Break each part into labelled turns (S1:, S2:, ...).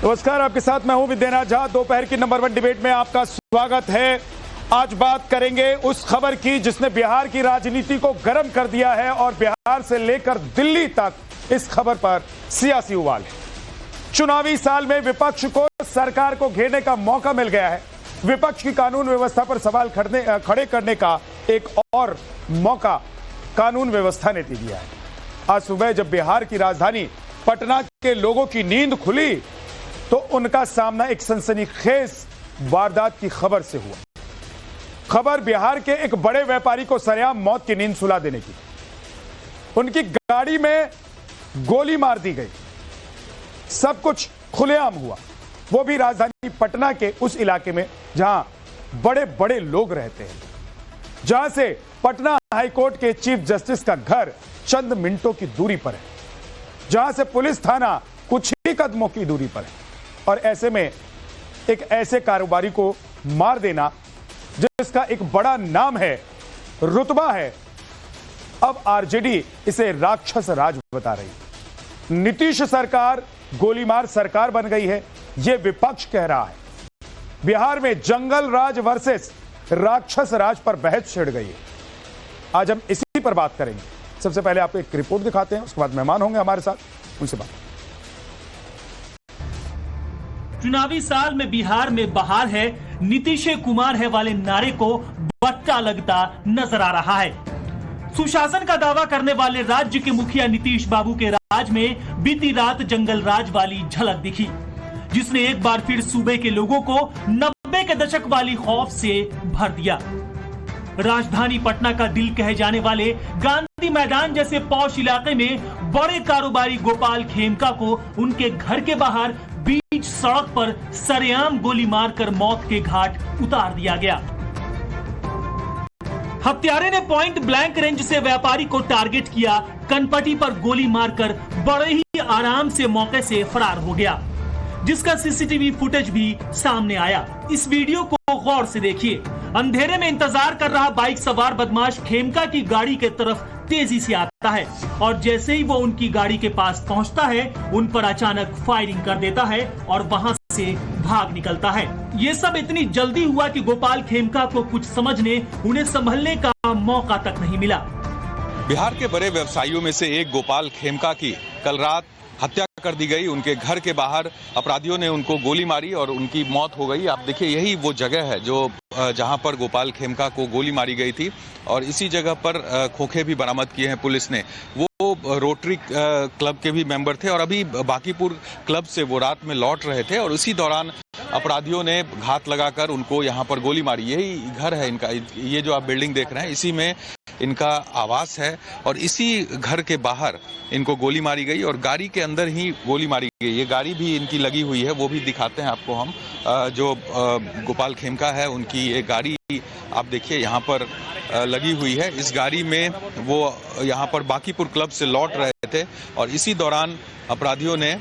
S1: नमस्कार, आपके साथ मैं हूं विद्यानाथ झा। दोपहर की नंबर 1 डिबेट में आपका स्वागत है। आज बात करेंगे उस खबर की जिसने बिहार की राजनीति को गर्म कर दिया है और बिहार से लेकर दिल्ली तक इस खबर पर सियासी उबाल है। चुनावी साल में विपक्ष को सरकार को घेरने का मौका मिल गया है। विपक्ष की कानून व्यवस्था पर सवाल खड़े करने का एक और मौका कानून व्यवस्था ने दे दिया है। आज सुबह जब बिहार की राजधानी पटना के लोगों की नींद खुली तो उनका सामना एक सनसनीखेज वारदात की खबर से हुआ। खबर बिहार के एक बड़े व्यापारी को सरेआम मौत की नींद सुला देने की। उनकी गाड़ी में गोली मार दी गई। सब कुछ खुलेआम हुआ, वो भी राजधानी पटना के उस इलाके में जहां बड़े बड़े लोग रहते हैं, जहां से पटना हाईकोर्ट के चीफ जस्टिस का घर चंद मिनटों की दूरी पर है, जहां से पुलिस थाना कुछ ही कदमों की दूरी पर है। और ऐसे में एक ऐसे कारोबारी को मार देना जिसका एक बड़ा नाम है, रुतबा है, अब आरजेडी इसे राक्षस राज बता रही है। नीतीश सरकार गोलीमार सरकार बन गई है, यह विपक्ष कह रहा है। बिहार में जंगल राज वर्सेस राक्षस राज पर बहस छिड़ गई है। आज हम इसी पर बात करेंगे। सबसे पहले आपको एक रिपोर्ट दिखाते हैं, उसके बाद मेहमान होंगे हमारे साथ, उनसे बात।
S2: चुनावी साल में बिहार में बहार है, नीतीश कुमार है वाले नारे को बट्टा लगता नजर आ रहा है। सुशासन का दावा करने वाले राज्य के मुखिया नीतीश बाबू के राज में बीती रात जंगल राज वाली झलक दिखी, जिसने एक बार फिर सूबे के लोगों को 90 के दशक वाली खौफ से भर दिया। राजधानी पटना का दिल कहे जाने वाले गांधी मैदान जैसे पौष इलाके में बड़े कारोबारी गोपाल खेमका को उनके घर के बाहर बीच सड़क पर सरेआम गोली मारकर मौत के घाट उतार दिया गया। हत्यारे ने पॉइंट ब्लैंक रेंज से व्यापारी को टारगेट किया, कनपटी पर गोली मारकर बड़े ही आराम से मौके से फरार हो गया, जिसका सीसीटीवी फुटेज भी सामने आया। इस वीडियो को गौर से देखिए। अंधेरे में इंतजार कर रहा बाइक सवार बदमाश खेमका की गाड़ी के तरफ तेजी से आता है और जैसे ही वो उनकी गाड़ी के पास पहुंचता है, उन पर अचानक फायरिंग कर देता है और वहां से भाग निकलता है। ये सब इतनी जल्दी हुआ कि गोपाल खेमका को कुछ समझने, उन्हें संभलने का मौका तक नहीं मिला।
S3: बिहार के बड़े व्यवसायियों में से एक गोपाल खेमका की कल रात हत्या कर दी गई। उनके घर के बाहर अपराधियों ने उनको गोली मारी और उनकी मौत हो गई। आप देखिए, यही वो जगह है जो जहां पर गोपाल खेमका को गोली मारी गई थी और इसी जगह पर खोखे भी बरामद किए हैं पुलिस ने। वो रोटरी क्लब के भी मेंबर थे और अभी बाकीपुर क्लब से वो रात में लौट रहे थे और उसी दौरान अपराधियों ने घात लगाकर उनको यहाँ पर गोली मारी। यही घर है इनका, ये जो आप बिल्डिंग देख रहे हैं इसी में इनका आवास है और इसी घर के बाहर इनको गोली मारी गई और गाड़ी के अंदर ही गोली मारी गई। ये गाड़ी भी इनकी लगी हुई है, वो भी दिखाते हैं आपको हम। जो गोपाल खेमका है उनकी ये गाड़ी आप देखिए यहाँ पर लगी हुई है। इस गाड़ी में वो यहाँ पर बाकीपुर क्लब से लौट रहे थे और इसी दौरान अपराधियों ने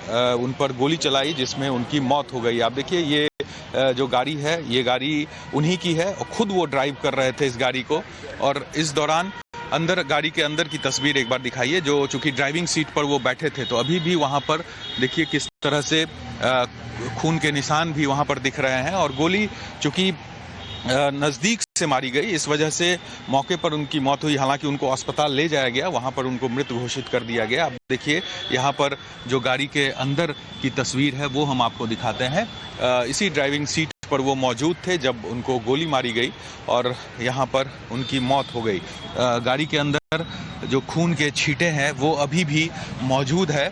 S3: उन पर गोली चलाई जिसमें उनकी मौत हो गई। आप देखिए, ये जो गाड़ी है ये गाड़ी उन्हीं की है और खुद वो ड्राइव कर रहे थे इस गाड़ी को। और इस दौरान अंदर गाड़ी के अंदर की तस्वीर एक बार दिखाइए, जो चूंकि ड्राइविंग सीट पर वो बैठे थे तो अभी भी वहाँ पर देखिए किस तरह से खून के निशान भी वहाँ पर दिख रहे हैं और गोली चूंकि नजदीक से मारी गई, इस वजह से मौके पर उनकी मौत हुई। हालांकि उनको अस्पताल ले जाया गया, वहां पर उनको मृत घोषित कर दिया गया। आप देखिए यहाँ पर जो गाड़ी के अंदर की तस्वीर है वो हम आपको दिखाते हैं। इसी ड्राइविंग सीट पर वो मौजूद थे जब उनको गोली मारी गई और यहाँ पर उनकी मौत हो गई। गाड़ी के अंदर जो खून के छींटे हैं वो अभी भी मौजूद है।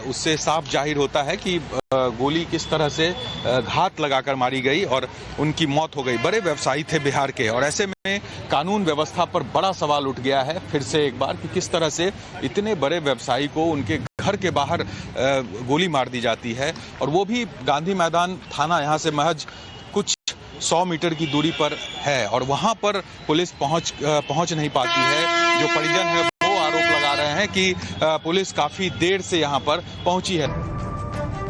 S3: उससे साफ जाहिर होता है कि गोली किस तरह से घात लगाकर मारी गई और उनकी मौत हो गई। बड़े व्यवसायी थे बिहार के और ऐसे में कानून व्यवस्था पर बड़ा सवाल उठ गया है फिर से एक बार कि किस तरह से इतने बड़े व्यवसायी को उनके घर के बाहर गोली मार दी जाती है और वो भी गांधी मैदान थाना यहाँ से महज कुछ 100 मीटर की दूरी पर है और वहाँ पर पुलिस पहुँच नहीं पाती है। जो परिजन है वो आरोप लगा रहे हैं कि पुलिस काफी देर से यहाँ पर पहुंची है।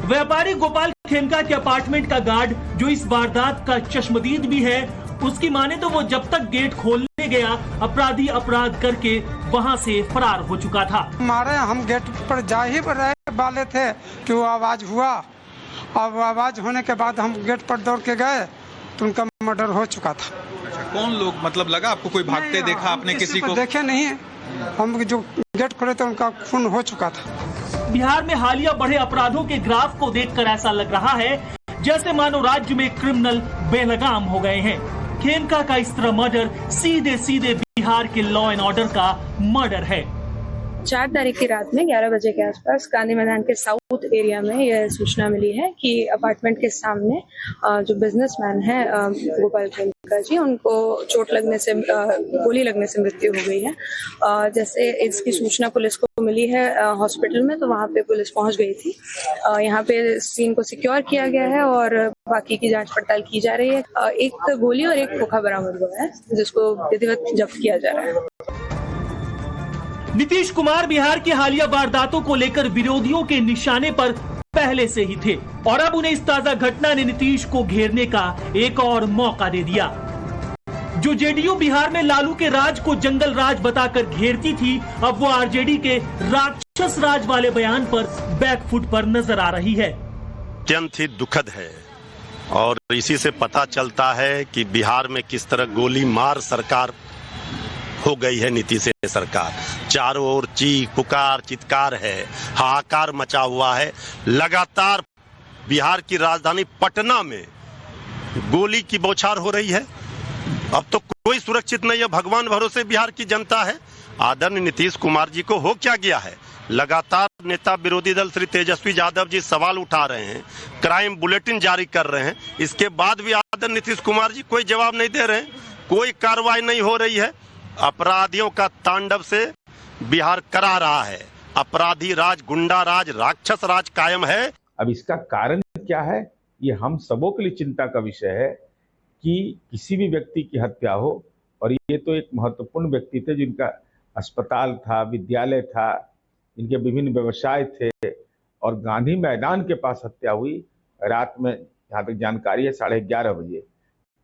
S2: व्यापारी गोपाल खेमका के अपार्टमेंट का गार्ड, जो इस वारदात का चश्मदीद भी है, उसकी माने तो वो जब तक गेट खोलने गया अपराधी अपराध करके वहां से फरार हो चुका था।
S4: हमारे हम गेट पर जा ही रहे वाले थे कि वो आवाज हुआ अब आवाज़ होने के बाद हम गेट पर दौड़ के गए तो उनका मर्डर हो चुका था।
S3: अच्छा, कौन लोग, मतलब लगा आपको कोई भागते देखा आपने? किसी को
S4: देखे नहीं, हम जो गेट खोले तो उनका खून हो चुका था।
S2: बिहार में हालिया बढ़े अपराधों के ग्राफ को देखकर ऐसा लग रहा है जैसे मानो राज्य में क्रिमिनल बेलगाम हो गए हैं। खेमका का इस तरह मर्डर सीधे सीधे बिहार के लॉ एंड ऑर्डर का मर्डर है।
S5: 4 तारीख की रात में 11 बजे के आसपास गांधी मैदान के साउथ एरिया में यह सूचना मिली है कि अपार्टमेंट के सामने जो बिजनेसमैन है गोपाल खेमका जी, उनको चोट लगने से, गोली लगने से मृत्यु हो गई है। जैसे इसकी सूचना पुलिस को मिली है हॉस्पिटल में, तो वहां पे पुलिस पहुंच गई थी। यहाँ पे सीन को सिक्योर किया गया है और बाकी की जांच पड़ताल की जा रही है। एक गोली और एक खोखा बरामद हुआ है जिसको विधिवत जब्त किया जा रहा है।
S2: नीतीश कुमार बिहार की हालिया वारदातों को लेकर विरोधियों के निशाने पर पहले से ही थे और अब उन्हें इस ताजा घटना ने नीतीश को घेरने का एक और मौका दे दिया। जो जेडीयू बिहार में लालू के राज को जंगल राज बताकर घेरती थी, अब वो आरजेडी के राक्षस राज वाले बयान पर बैकफुट पर नजर आ रही है।
S6: अत्यंत ही दुखद है और इसी से पता चलता है कि बिहार में किस तरह गोली मार सरकार हो गई है। नीतीश सरकार चारों ओर चीख पुकार चित्कार है, हाहाकार मचा हुआ है। लगातार बिहार की राजधानी पटना में गोली की बौछार हो रही है। अब तो कोई सुरक्षित नहीं है, भगवान भरोसे बिहार की जनता है। आदरणीय नीतीश कुमार जी को हो क्या गया है? लगातार नेता विरोधी दल श्री तेजस्वी यादव जी सवाल उठा रहे हैं, क्राइम बुलेटिन जारी कर रहे हैं, इसके बाद भी आदरणीय नीतीश कुमार जी कोई जवाब नहीं दे रहे हैं, कोई कार्रवाई नहीं हो रही है। अपराधियों का तांडव से बिहार करा रहा है। अपराधी राज, गुंडा राज, राक्षस राज कायम है।
S7: अब इसका कारण क्या है, ये हम सबों के लिए चिंता का विषय है कि किसी भी व्यक्ति की हत्या हो, और ये तो एक महत्वपूर्ण व्यक्ति थे जिनका अस्पताल था, विद्यालय था, इनके विभिन्न व्यवसाय थे, और गांधी मैदान के पास हत्या हुई रात में, जहाँ तक जानकारी है 11:30 बजे।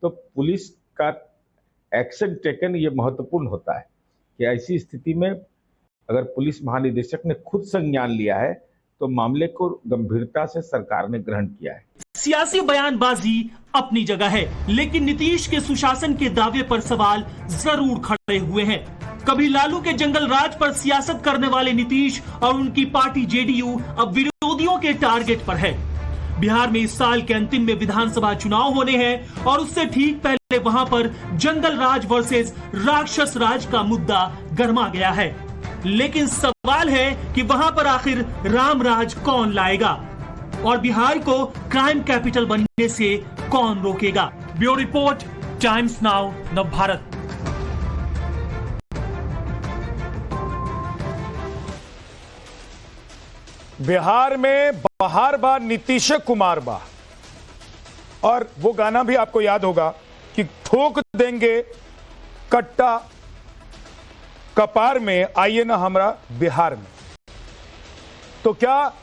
S7: तो पुलिस का एक्शन टेकन ये महत्वपूर्ण होता है कि ऐसी स्थिति में अगर पुलिस महानिदेशक ने खुद संज्ञान लिया है तो मामले को गंभीरता से सरकार ने ग्रहण किया है।
S2: सियासी बयानबाजी अपनी जगह है, लेकिन नीतीश के सुशासन के दावे पर सवाल जरूर खड़े हुए हैं। कभी लालू के जंगल राज पर सियासत करने वाले नीतीश और उनकी पार्टी जेडीयू अब विरोधियों के टारगेट पर है। बिहार में इस साल के अंतिम में विधानसभा चुनाव होने हैं और उससे ठीक पहले वहां पर जंगल राज वर्सेस राक्षस राज का मुद्दा गर्मा गया है। लेकिन सवाल है कि वहां पर आखिर राम राज कौन लाएगा और बिहार को क्राइम कैपिटल बनने से कौन रोकेगा। Bureau report, times now, Navbharat.
S1: Bihar में बहार बा नीतीश कुमार बा, और वो गाना भी आपको याद होगा कि ठोक देंगे कट्टा कपार में, आइए ना हमरा बिहार में। तो क्या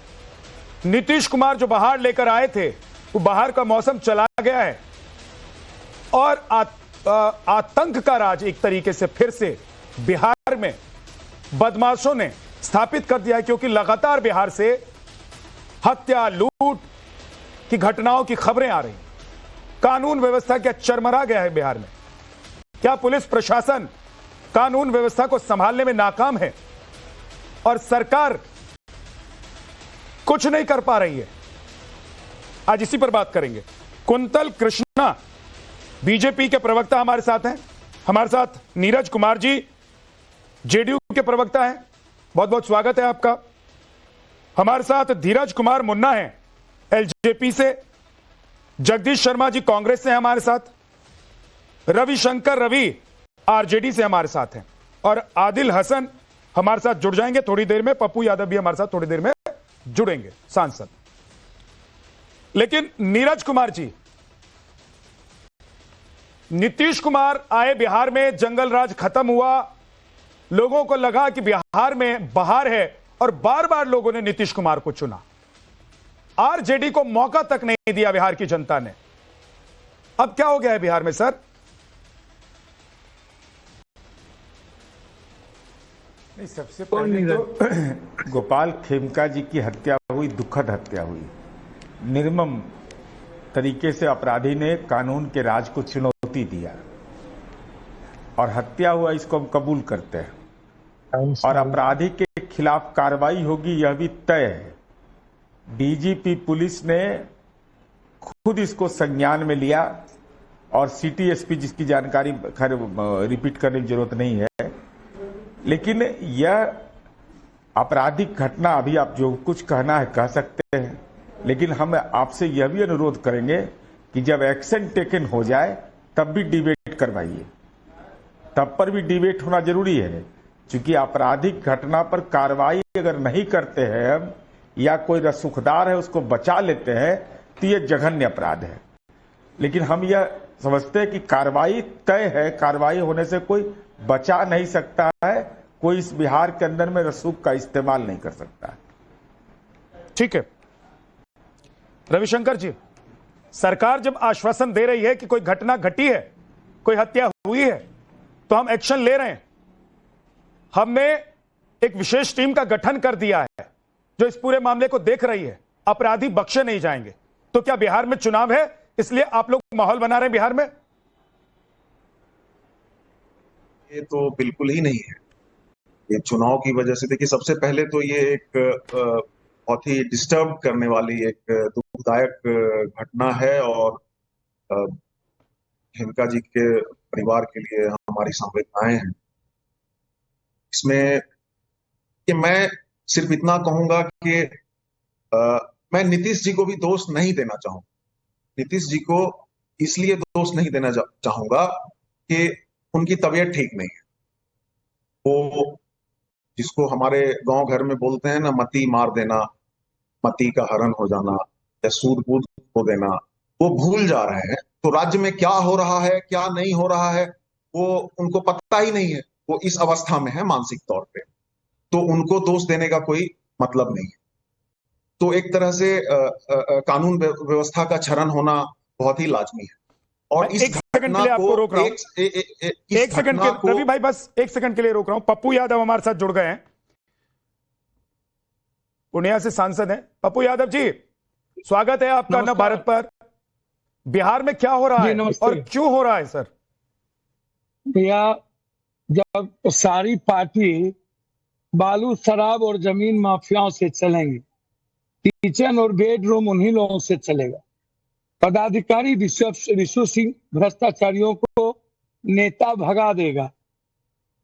S1: नीतीश कुमार जो बहार लेकर आए थे, वो बहार का मौसम चला गया है और आतंक का राज एक तरीके से फिर से बिहार में बदमाशों ने स्थापित कर दिया है, क्योंकि लगातार बिहार से हत्या लूट की घटनाओं की खबरें आ रही। कानून व्यवस्था क्या चरमरा गया है बिहार में? क्या पुलिस प्रशासन कानून व्यवस्था को संभालने में नाकाम है और सरकार कुछ नहीं कर पा रही है? आज इसी पर बात करेंगे। कुंतल कृष्णा बीजेपी के प्रवक्ता हमारे साथ हैं, हमारे साथ नीरज कुमार जी जेडीयू के प्रवक्ता हैं, बहुत बहुत स्वागत है आपका। हमारे साथ धीरज कुमार मुन्ना हैं एलजेपी से, जगदीश शर्मा जी कांग्रेस से हमारे साथ, रविशंकर रवि आरजेडी से हमारे साथ हैं, और आदिल हसन हमारे साथ जुड़ जाएंगे थोड़ी देर में। पप्पू यादव भी हमारे साथ थोड़ी देर में जुड़ेंगे, सांसद। लेकिन नीरज कुमार जी, नीतीश कुमार आए बिहार में, जंगल राज खत्म हुआ, लोगों को लगा कि बिहार में बहार है और बार बार लोगों ने नीतीश कुमार को चुना। आरजेडी को मौका तक नहीं दिया बिहार की जनता ने। अब क्या हो गया है बिहार में सर?
S7: नहीं, सबसे पहले तो गोपाल खेमका जी की हत्या हुई, दुखद हत्या हुई। निर्मम तरीके से अपराधी ने कानून के राज को चुनौती दिया और हत्या हुआ, इसको हम कबूल करते हैं और अपराधी के खिलाफ कार्रवाई होगी, यह भी तय है। डीजीपी पुलिस ने खुद इसको संज्ञान में लिया और सिटी एसपी, जिसकी जानकारी खैर रिपीट करने की जरूरत नहीं है, लेकिन यह आपराधिक घटना, अभी आप जो कुछ कहना है कह सकते हैं, लेकिन हम आपसे यह भी अनुरोध करेंगे कि जब एक्शन टेकन हो जाए तब भी डिबेट करवाइए, तब पर भी डिबेट होना जरूरी है, क्योंकि आपराधिक घटना पर कार्रवाई अगर नहीं करते हैं हम या कोई रसूखदार है उसको बचा लेते हैं तो यह जघन्य अपराध है। लेकिन हम यह समझते हैं कि कार्रवाई तय है, कार्रवाई होने से कोई बचा नहीं सकता है, कोई इस बिहार के अंदर में रसूख का इस्तेमाल नहीं कर सकता है।
S1: ठीक है रविशंकर जी, सरकार जब आश्वासन दे रही है कि कोई घटना घटी है, कोई हत्या हुई है, तो हम एक्शन ले रहे हैं। हमने एक विशेष टीम का गठन कर दिया है जो इस पूरे मामले को देख रही है, अपराधी बख्शे नहीं जाएंगे। तो क्या बिहार में चुनाव है इसलिए आप लोग माहौल बना रहे हैं बिहार में?
S8: ये तो बिल्कुल ही नहीं है। ये चुनाव की वजह से, देखिए सबसे पहले तो ये एक बहुत ही डिस्टर्ब करने वाली एक दुखदायक घटना है और खेमका जी के परिवार के लिए हमारी संवेदनाएं हैं इसमें। कि मैं सिर्फ इतना कहूंगा कि मैं नीतीश जी को भी दोष नहीं देना चाहूंगा। नीतीश जी को इसलिए दोष नहीं देना चाहूंगा कि उनकी तबीयत ठीक नहीं है। वो जिसको हमारे गांव घर में बोलते हैं ना, मती मार देना, मती का हरण हो जाना या सूद बूद हो देना, वो भूल जा रहे हैं। तो राज्य में क्या हो रहा है क्या नहीं हो रहा है वो उनको पता ही नहीं है। वो इस अवस्था में है मानसिक तौर पे, तो उनको दोष देने का कोई मतलब नहीं है। तो एक तरह से कानून व्यवस्था का क्षरण होना बहुत ही लाजमी है। और इस
S1: एक सेकंड के लिए आपको रोक रहा हूं, एक सेकंड के रवि भाई, बस एक सेकंड के लिए रोक रहा हूं। पप्पू यादव हमारे साथ जुड़ गए हैं, पूर्णिया से सांसद हैं। पप्पू यादव जी, स्वागत है आपका न भारत पर। बिहार में क्या हो रहा है और क्यों हो रहा है सर?
S9: भैया, जब सारी पार्टी बालू शराब और जमीन माफियाओं से चलेंगी, किचन और बेडरूम उन्हीं लोगों से चलेगा। पदाधिकारी विश्व सिंह भ्रष्टाचारियों को नेता भगा देगा।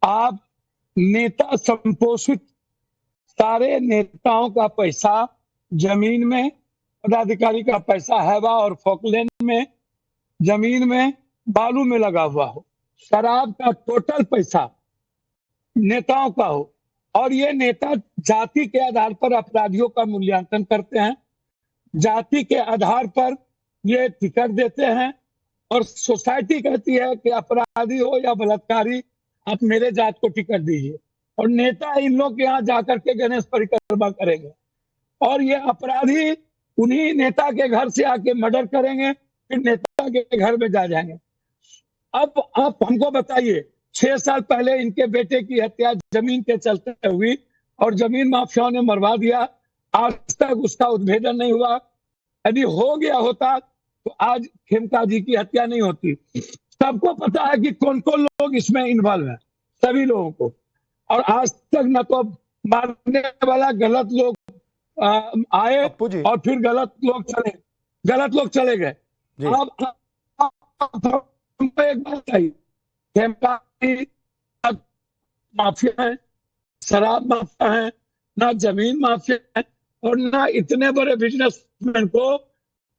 S9: आप नेता संपोषित सारे नेताओं का पैसा जमीन में, पदाधिकारी का पैसा हैवा और फॉकलैंड में, जमीन में, बालू में लगा हुआ हो। शराब का टोटल पैसा नेताओं का हो और ये नेता जाति के आधार पर अपराधियों का मूल्यांकन करते हैं, जाति के आधार पर ये टिकट देते हैं और सोसाइटी कहती है कि अपराधी हो या बलात्कारी आप मेरे जात को टिकट दीजिए, और नेता इन लोग के यहाँ जाकर के गणेश परिक्रमा करेंगे और ये अपराधी उन्हीं नेता के घर से आके मर्डर करेंगे, फिर नेता के घर में जा जाएंगे। अब आप हमको बताइए, 6 साल पहले इनके बेटे की हत्या जमीन के चलते हुई और जमीन माफियाओं ने मरवा दिया, आज तक उसका उद्भेदन नहीं हुआ। यदि हो गया होता तो आज खेमका जी की हत्या नहीं होती। सबको पता है कि कौन कौन लोग इसमें इन्वॉल्व है, सभी लोगों को, और आज तक न तो मारने वाला गलत लोग आए और फिर गलत लोग चले गए। अब हमको एक बात चाहिए, खेमका माफिया है, शराब माफिया है, ना जमीन माफिया है और ना इतने बड़े बिजनेसमैन को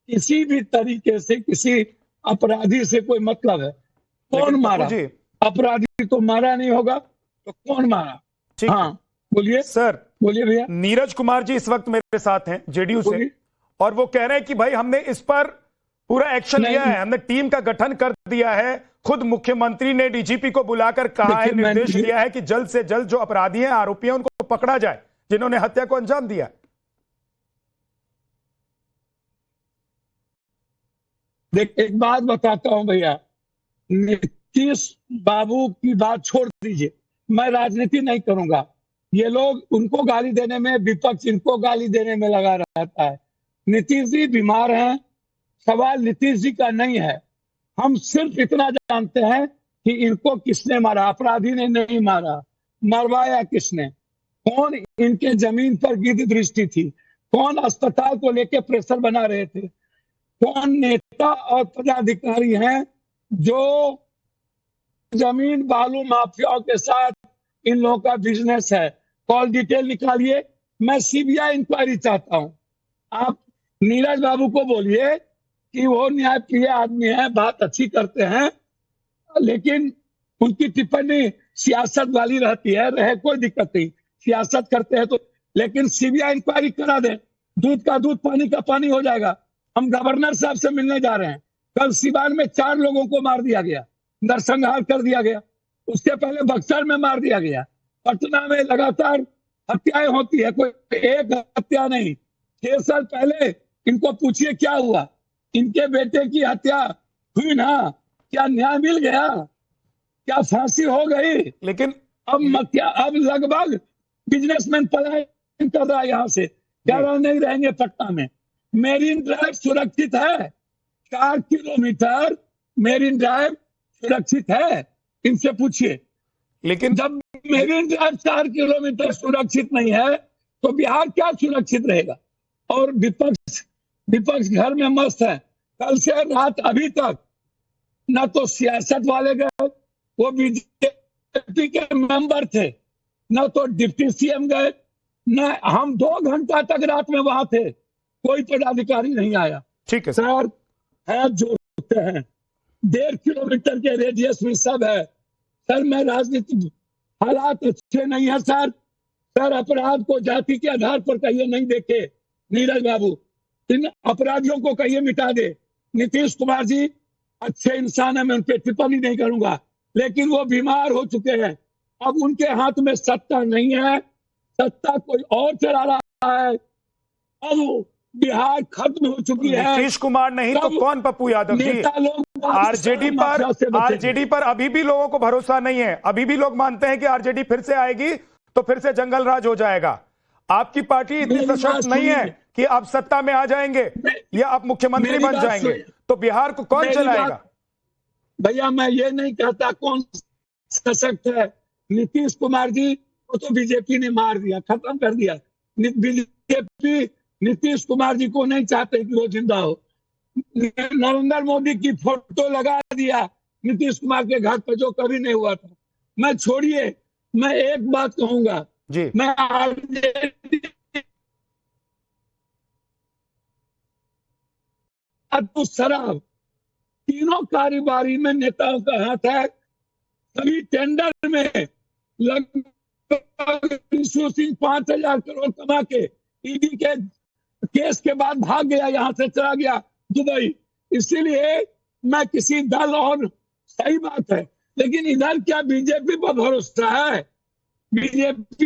S9: किसी भी तरीके से किसी अपराधी से कोई मतलब है। कौन मारा? अपराधी तो मारा नहीं होगा तो कौन मारा? हाँ बोलिए
S1: सर,
S9: बोलिए भैया।
S1: नीरज कुमार जी इस वक्त मेरे साथ हैं जेडीयू से, और वो कह रहे हैं कि भाई हमने इस पर पूरा एक्शन लिया है, हमने टीम का गठन कर दिया है। खुद मुख्यमंत्री ने डीजीपी को बुलाकर कहा है, निर्देश दिया है कि जल्द से जल्द जो अपराधी हैं, आरोपी हैं, उनको पकड़ा जाए जिन्होंने हत्या को अंजाम दिया।
S9: देख, एक बात बताता हूं भैया, नीतीश बाबू की बात छोड़ दीजिए, मैं राजनीति नहीं करूंगा। ये लोग उनको गाली देने में, विपक्ष इनको गाली देने में लगा रहता है। नीतीश जी बीमार हैं, सवाल नीतीश जी का नहीं है। हम सिर्फ इतना जानते हैं कि इनको किसने मारा, अपराधी ने नहीं मारा, मरवाया किसने, कौन इनके जमीन पर गिद्ध दृष्टि थी, कौन अस्पताल को लेके प्रेशर बना रहे थे, कौन नेता और पदाधिकारी हैं जो जमीन बालू माफियाओं के साथ इन लोगों का बिजनेस है। कॉल डिटेल निकालिए, मैं सीबीआई इंक्वायरी चाहता हूं। आप नीरज बाबू को बोलिए कि वो न्यायप्रिय आदमी है, बात अच्छी करते हैं, लेकिन उनकी टिप्पणी सियासत वाली रहती है, रहे कोई दिक्कत नहीं, सियासत करते हैं तो, लेकिन सीबीआई इंक्वायरी करा दें, दूध का दूध पानी का पानी हो जाएगा। हम गवर्नर साहब से मिलने जा रहे हैं। कल सिवान में 4 लोगों को मार दिया गया, नरसंहार कर दिया गया, उससे पहले बक्सर में मार दिया गया, पटना में लगातार हत्याएं होती है, कोई एक हत्या नहीं। 6 साल पहले इनको पूछिए क्या हुआ, इनके बेटे की हत्या हुई ना, क्या न्याय मिल गया, क्या फांसी हो गई?
S1: लेकिन
S9: अब लगभग बिजनेसमैन पलायन कर रहा है यहाँ से, क्या नहीं रहेंगे पटना में। मेरीन ड्राइव सुरक्षित है, 4 किलोमीटर मेरीन ड्राइव सुरक्षित है, इनसे पूछिए।
S1: लेकिन
S9: जब मेरीन ड्राइव 4 किलोमीटर सुरक्षित नहीं है तो बिहार क्या सुरक्षित रहेगा? और विपक्ष घर में मस्त है। कल से रात अभी तक न तो सियासत वाले गए, वो बीजेपी के मेंबर थे, न तो डिप्टी सीएम गए, न हम 2 घंटा तक रात में वहां थे, कोई पदाधिकारी नहीं आया।
S1: ठीक है
S9: सर, है जोड़ते हैं, 1.5 किलोमीटर के रेडियस में सब है। सर, मैं राजनीतिक हालात अच्छे नहीं है सर। सर, अपराध को जाति के आधार पर कहिए नहीं देखे नीरज बाबू, इन अपराधियों को कहिए मिटा दे। नीतीश कुमार जी अच्छे इंसान है, मैं उन पर टिप्पणी नहीं करूंगा, लेकिन वो बीमार हो चुके हैं। अब उनके हाथ में सत्ता नहीं है, सत्ता कोई और चला रहा है। अब बिहार खत्म हो चुकी है।
S1: नीतीश कुमार नहीं तो कौन? पप्पू यादव जी। आरजेडी पर अभी भी लोगों को भरोसा नहीं है, अभी भी लोग मानते हैं कि आरजेडी फिर से आएगी तो फिर से जंगल राज हो जाएगा। आपकी पार्टी इतनी सशक्त नहीं है कि आप सत्ता में आ जाएंगे या आप मुख्यमंत्री बन जाएंगे, तो बिहार को कौन चलाएगा?
S9: भैया, मैं ये नहीं कहता कौन सशक्त है। नीतीश कुमार जी को तो बीजेपी ने मार दिया, खत्म कर दिया। बीजेपी नीतीश कुमार जी को नहीं चाहते कि वो जिंदा हो। नरेंद्र मोदी की फोटो लगा दिया नीतीश कुमार के घर पर, जो कभी नहीं हुआ था। मैं छोड़िए, मैं एक बात कहूंगा
S1: जी,
S9: मैं आरजेडी शराब तीनों कारोबारी में नेताओं का हाथ है। सभी टेंडर में लगभग 5,000 करोड़ कमा के ईडी के केस के बाद भाग गया, यहां से चला गया दुबई। इसीलिए मैं किसी दल, और सही बात है, लेकिन इधर क्या बीजेपी पर भरोसा है? बीजेपी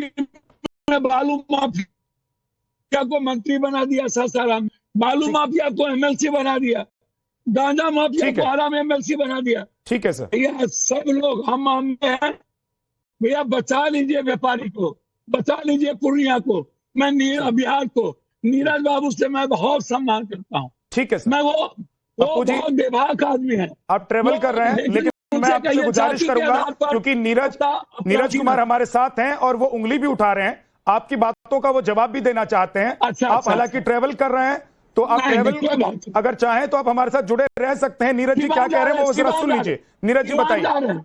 S9: ने बालू माफिया को मंत्री बना दिया सासाराम, बालू माफिया को एमएलसी बना दिया, गांजा माफिया को आरा में एमएलसी बना दिया।
S1: ठीक है सर,
S9: यह सब लोग हम हैं। भैया, बचा लीजिए व्यापारी को, बचा लीजिए पूर्णिया को, मैं बिहार को। नीरज बाबू से मैं बहुत सम्मान करता हूँ।
S1: ठीक है सर,
S9: मैं वो बहुत बेबाक आदमी है।
S1: आप ट्रेवल कर रहे हैं, लेकिन मैं आपसे गुजारिश करूंगा, क्योंकि नीरज कुमार हमारे साथ हैं और वो उंगली भी उठा रहे हैं, आपकी बातों का वो जवाब भी देना चाहते हैं। आप हालांकि ट्रेवल कर रहे हैं, तो आप ट्रेवल अगर चाहें तो आप हमारे साथ जुड़े रह सकते हैं। नीरज जी क्या कह रहे हैं वो जरा सुन लीजिए। नीरज जी बताइए।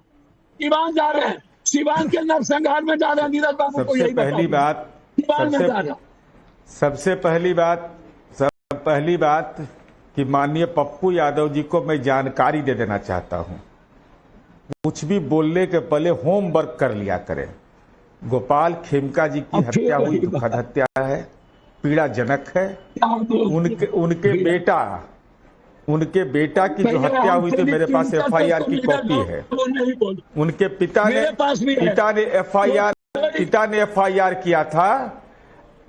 S9: ईवान जा रहे हैं, सिवान के नरसंहार में जा रहे हैं नीरज बाबू को। यही
S7: सबसे पहली बात कि माननीय पप्पू यादव जी को मैं जानकारी दे देना चाहता हूं, कुछ भी बोलने के पहले होमवर्क कर लिया करें। गोपाल खेमका जी की हत्या हुई, दुखद हत्या है, पीड़ाजनक है। उनके बेटा की जो हत्या हुई थी, मेरे पास एफआईआर की कॉपी है। उनके पिता ने एफआईआर किया था।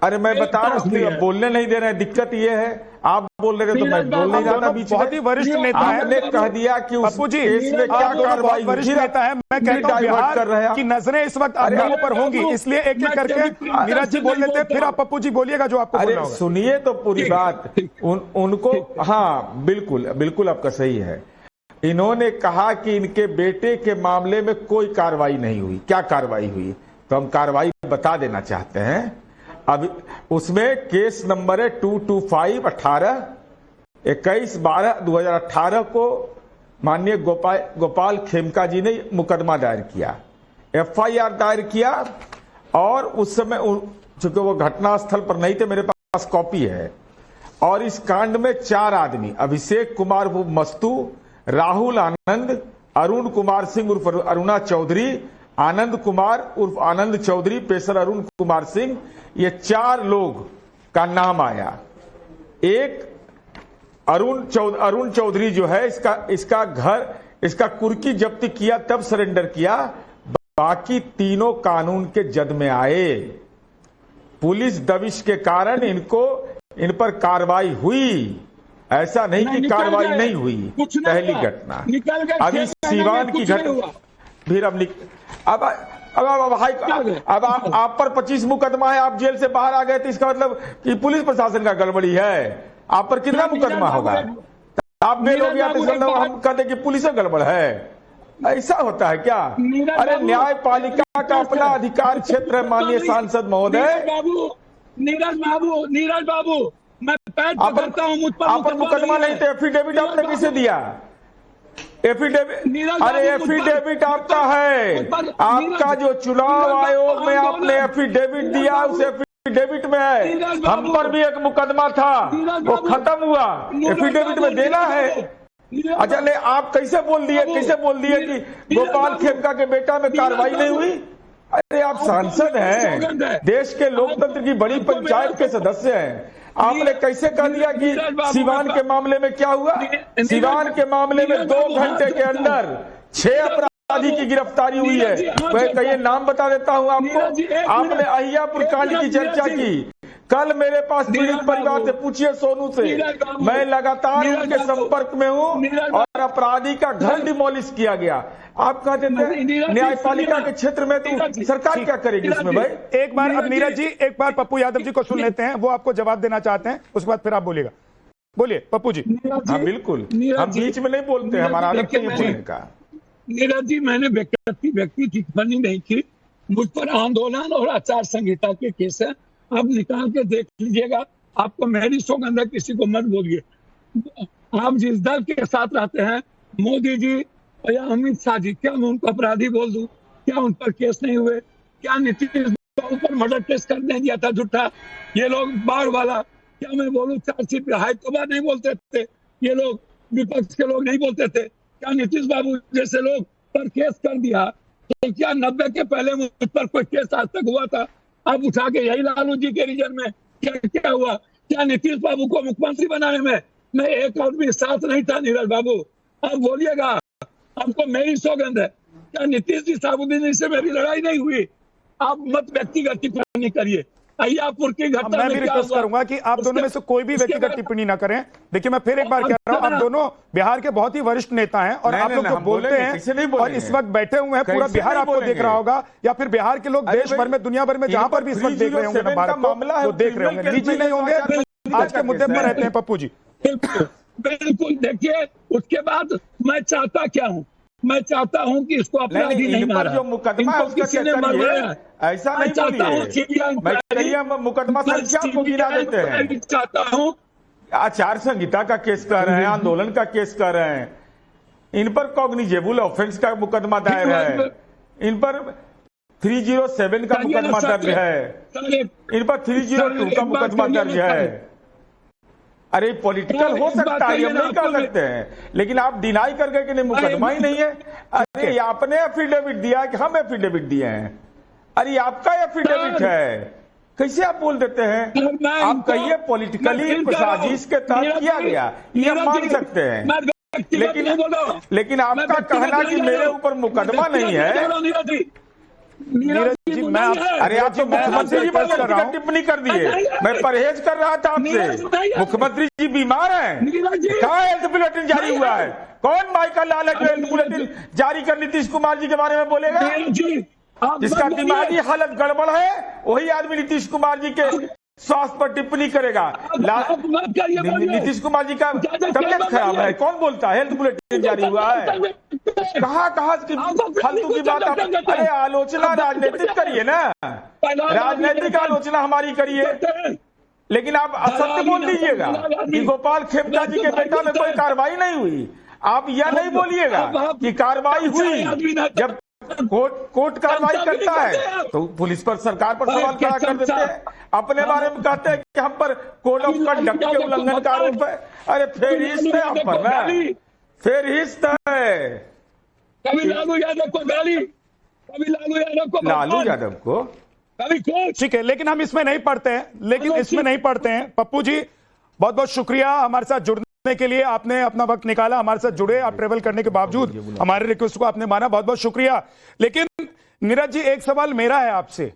S7: अरे मैं बता रहा हूँ, बोलने नहीं दे रहे हैं। दिक्कत ये है, आप बोल रहे थे तो मैं बोल नहीं रहा था बीच में।
S1: बहुत ही वरिष्ठ नेता है।
S7: आपने कह दिया कि उस
S1: पप्पू जी
S7: केस में क्या कार्रवाई
S1: वरिष्ठ नेता है। मैं कहता हूं बिहार की नजरें इस वक्त आप लोगों पर होंगी, इसलिए एक एक करके नीरज जी बोल लेते हैं, फिर आप पप्पू जी बोलिएगा जो आपको बोलना होगा।
S7: सुनिए तो पूरी बात उनको। हाँ बिल्कुल बिल्कुल आपका सही है। इन्होंने कहा कि इनके बेटे के मामले में कोई कार्रवाई नहीं हुई। क्या कार्रवाई हुई? तो हम कार्रवाई बता देना चाहते हैं। अब उसमें केस नंबर है 225/18/21/12/2018 को माननीय गोपाल खेमका जी ने मुकदमा दायर किया, FIR दायर किया। और उस समय चूंकि वो घटनास्थल पर नहीं थे, मेरे पास कॉपी है। और इस कांड में 4 आदमी, अभिषेक कुमार मस्तू, राहुल आनंद, अरुण कुमार सिंह उर्फ अरुणा चौधरी, आनंद कुमार उर्फ आनंद चौधरी, पेशर अरुण कुमार सिंह, ये 4 लोग का नाम आया। एक अरुण चौधरी जो है, इसका घर, इसका कुर्की जब्ती किया तब सरेंडर किया। बाकी तीनों कानून के जद में आए। पुलिस दबिश के कारण इन पर कार्रवाई हुई। ऐसा नहीं कि कार्रवाई नहीं हुई। पहली घटना। अभी सीवान की घटना, फिर अब आप पर 25 मुकदमा है, आप जेल से बाहर आ गए, तो इसका मतलब कि पुलिस प्रशासन का गड़बड़ी है। आप पर कितना मुकदमा होगा? आप बेल हो गया तो हम कहते कि पुलिस गड़बड़ है। ऐसा होता है क्या? अरे न्यायपालिका का अपना अधिकार क्षेत्र है माननीय सांसद महोदय।
S9: नीरज बाबू मैं पैर पकड़ता हूं, मुझ पर
S7: आप पर मुकदमा नहीं थे, एफिडेविट आपने किसे दिया? एफिडेविट, अरे एफिडेविट आपका है। आपका जो चुनाव आयोग में आपने एफिडेविट दिया, उस एफिडेविट में है। हम पर भी एक मुकदमा था, वो खत्म हुआ, एफिडेविट में देना है। अच्छा नहीं, आप कैसे बोल दिए कि गोपाल खेमका के बेटा में कार्रवाई नहीं हुई? अरे आप सांसद हैं, देश के लोकतंत्र की बड़ी पंचायत के सदस्य हैं। आपने कैसे कह दिया कि सीवान के मामले में क्या हुआ? सीवान के मामले में 2 घंटे के अंदर 6 अपराधी की गिरफ्तारी हुई है। मैं कहिए नाम बता देता हूं आपको। आपने अहियापुर कांड की चर्चा की। कल मेरे पास पीड़ित परिवार से पूछिए, सोनू से, मैं लगातार उनके संपर्क में हूं और अपराधी का घर डिमोलिश किया गया। आप कहते थे न्यायपालिका के क्षेत्र में तो सरकार क्या करेगी उसमें? भाई
S1: एक बार अब नीरज जी, एक बार पप्पू यादव जी को सुन लेते हैं, वो आपको जवाब देना चाहते हैं, उसके बाद फिर आप बोलिएगा। बोलिए पप्पू जी।
S7: हाँ बिल्कुल, हम बीच में नहीं बोलते, हमारा आदत है बोलने का।
S9: नीरज जी, मैंने व्यक्ति टिप्पणी नहीं की। मुझ पर आंदोलन और आचार संहिता के केस है, आप निकाल के देख लीजिएगा। आपको मेरी सौगंध है, किसी को मत बोलिए। आप जिस दल के साथ रहते हैं, मोदी जी या अमित शाह जी, क्या मैं उनको अपराधी बोल दूं? क्या उन पर केस नहीं हुए? क्या नीतीश बाबू पर मर्डर केस करने दिया था झूठा? ये लोग बाढ़ वाला, क्या मैं बोलूं चार्जशीट पे हाई तौबा नहीं बोलते थे? ये लोग विपक्ष के लोग नहीं बोलते थे? क्या नीतीश बाबू जैसे लोग पर केस कर दिया? तो क्या 90 के पहले मुझ पर कोई केस आज तक हुआ था? आप उठा के यही लालू जी के रीजन में क्या हुआ? क्या नीतीश बाबू को मुख्यमंत्री बनाने में मैं एक और भी साथ नहीं था? नीरज बाबू आप बोलिएगा, आपको मेरी सौगंध है। क्या नीतीश जी साबुद्दीन से मेरी लड़ाई नहीं हुई? आप मत व्यक्तिगत टिप्पणी करिए। अहियापुर की घटना
S1: मैं भी रिक्वेस्ट करूंगा कि आप दोनों में से कोई भी व्यक्तिगत टिप्पणी ना करें। देखिए मैं फिर एक बार कह रहा हूं, आप दोनों बिहार के बहुत ही वरिष्ठ नेता हैं और आप लोग जो बोलते हैं और इस वक्त बैठे हुए हैं, पूरा बिहार आपको देख रहा होगा, या फिर बिहार के लोग देश भर में, दुनिया भर में जहां पर भी इस वक्त देख रहे होंगे भारत को, वो देख रहे होंगे, निजी नहीं होंगे। आज के मुद्दे पर रहते हैं पप्पू जी।
S9: बिल्कुल, देखिए उसके बाद मैं चाहता क्या हूँ? मैं चाहता हूँ कि इसको अपराधी नहीं मारा,
S7: जो मुकदमा है उसका किसी ने मारा, ऐसा नहीं बोलिए। मुकदमा संख्या को गिरा देते हैं।
S9: चाहता हूँ
S7: आचार संहिता का केस कर रहे हैं, आंदोलन का केस कर रहे हैं, इन पर कॉग्निजेबल ऑफेंस का मुकदमा दायर है, इन पर 307 का मुकदमा दर्ज है, इन पर 302 का मुकदमा दर्ज है। अरे पॉलिटिकल हो सकता है, हम नहीं कर सकते हैं, लेकिन आप डिनाई कर गए कि नहीं मुकदमा ही नहीं है। अरे आपने एफिडेविट दिया कि हम एफिडेविट दिए हैं? अरे आपका एफिडेविट है, कैसे आप बोल देते हैं? आप कहिए पॉलिटिकली साजिश के तहत किया गया, ये हम मान सकते हैं, लेकिन आपका कहना कि मेरे ऊपर मुकदमा नहीं है,
S1: नीरज जी मैं
S7: अरे आप तो मुख्यमंत्री जी पर व्यक्तिगत टिप्पणी कर दिए। मैं परहेज कर रहा था आपसे। मुख्यमंत्री जी बीमार हैं, कहाँ हेल्थ बुलेटिन जारी हुआ है? कौन माई का लाल है जो हेल्थ बुलेटिन जारी कर नीतीश कुमार जी के बारे में बोलेगा? जिसका दिमागी हालत गड़बड़ है वही आदमी नीतीश कुमार जी के स्वास्थ्य पर टिप्पणी करेगा। नीतीश कुमार जी का तबियत खराब है, कौन बोलता है? हेल्थ बुलेटिन जारी हुआ है। कहाँ की फालतू की बात। अरे आलोचना राजनीतिक करिए ना, राजनीतिक आलोचना हमारी करिए, लेकिन आप असत्य बोल दीजिएगा कि गोपाल खेमका जी के बेटा में कोई कार्रवाई नहीं हुई। आप यह नहीं बोलिएगा कि कार्रवाई हुई। जब कोर्ट कार्रवाई करता है तो पुलिस पर, सरकार पर सवाल खड़ा कर देते हैं। अपने बारे में कहते हैं कि हम पर कोड ऑफ कंडक्ट के उल्लंघन का आरोप है। अरे फेरिस्त है आप पर ना, फेरिस्त है।
S9: कभी लालू यादव को गाली, कभी लालू यादव को,
S7: लालू यादव को
S9: कभी कोच।
S1: ठीक है, लेकिन हम इसमें नहीं पढ़ते हैं। पप्पू जी बहुत बहुत शुक्रिया हमारे साथ जुड़ने के लिए। आपने अपना वक्त निकाला, हमारे साथ जुड़े। आप ट्रेवल करने के बावजूद हमारे रिक्वेस्ट को आपने माना, बहुत बहुत शुक्रिया। लेकिन नीरज जी एक सवाल मेरा है आपसे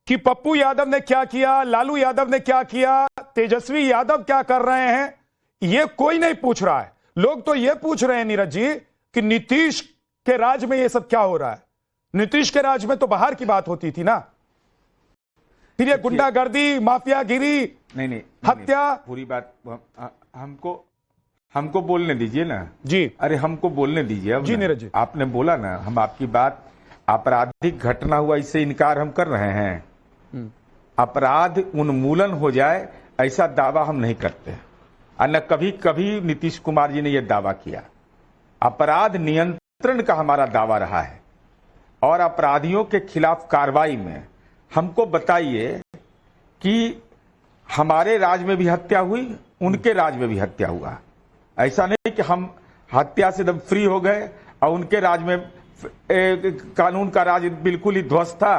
S1: कि पप्पू यादव ने क्या किया, लालू यादव ने क्या किया, तेजस्वी यादव क्या कर रहे हैं, ये कोई नहीं पूछ रहा है। लोग तो ये पूछ रहे हैं नीरज जी कि नीतीश के राज में ये सब क्या हो रहा है। नीतीश के राज में तो बाहर की बात होती थी ना, फिर ये गुंडागर्दी, माफियागिरी, नहीं हत्या,
S7: पूरी बात हमको बोलने दीजिए ना
S1: जी।
S7: अरे हमको बोलने दीजिए अब
S1: जी नीरज जी,
S7: आपने बोला ना, हम आपकी बात, आपराधिक घटना हुआ इससे इनकार हम कर रहे हैं। अपराध उन्मूलन हो जाए ऐसा दावा हम नहीं करते, और न कभी कभी नीतीश कुमार जी ने यह दावा किया। अपराध नियंत्रण का हमारा दावा रहा है, और अपराधियों के खिलाफ कार्रवाई में हमको बताइए कि हमारे राज में भी हत्या हुई, उनके राज में भी हत्या हुआ। ऐसा नहीं कि हम हत्या से एकदम फ्री हो गए और उनके राज में कानून का राज बिल्कुल ही ध्वस्त था।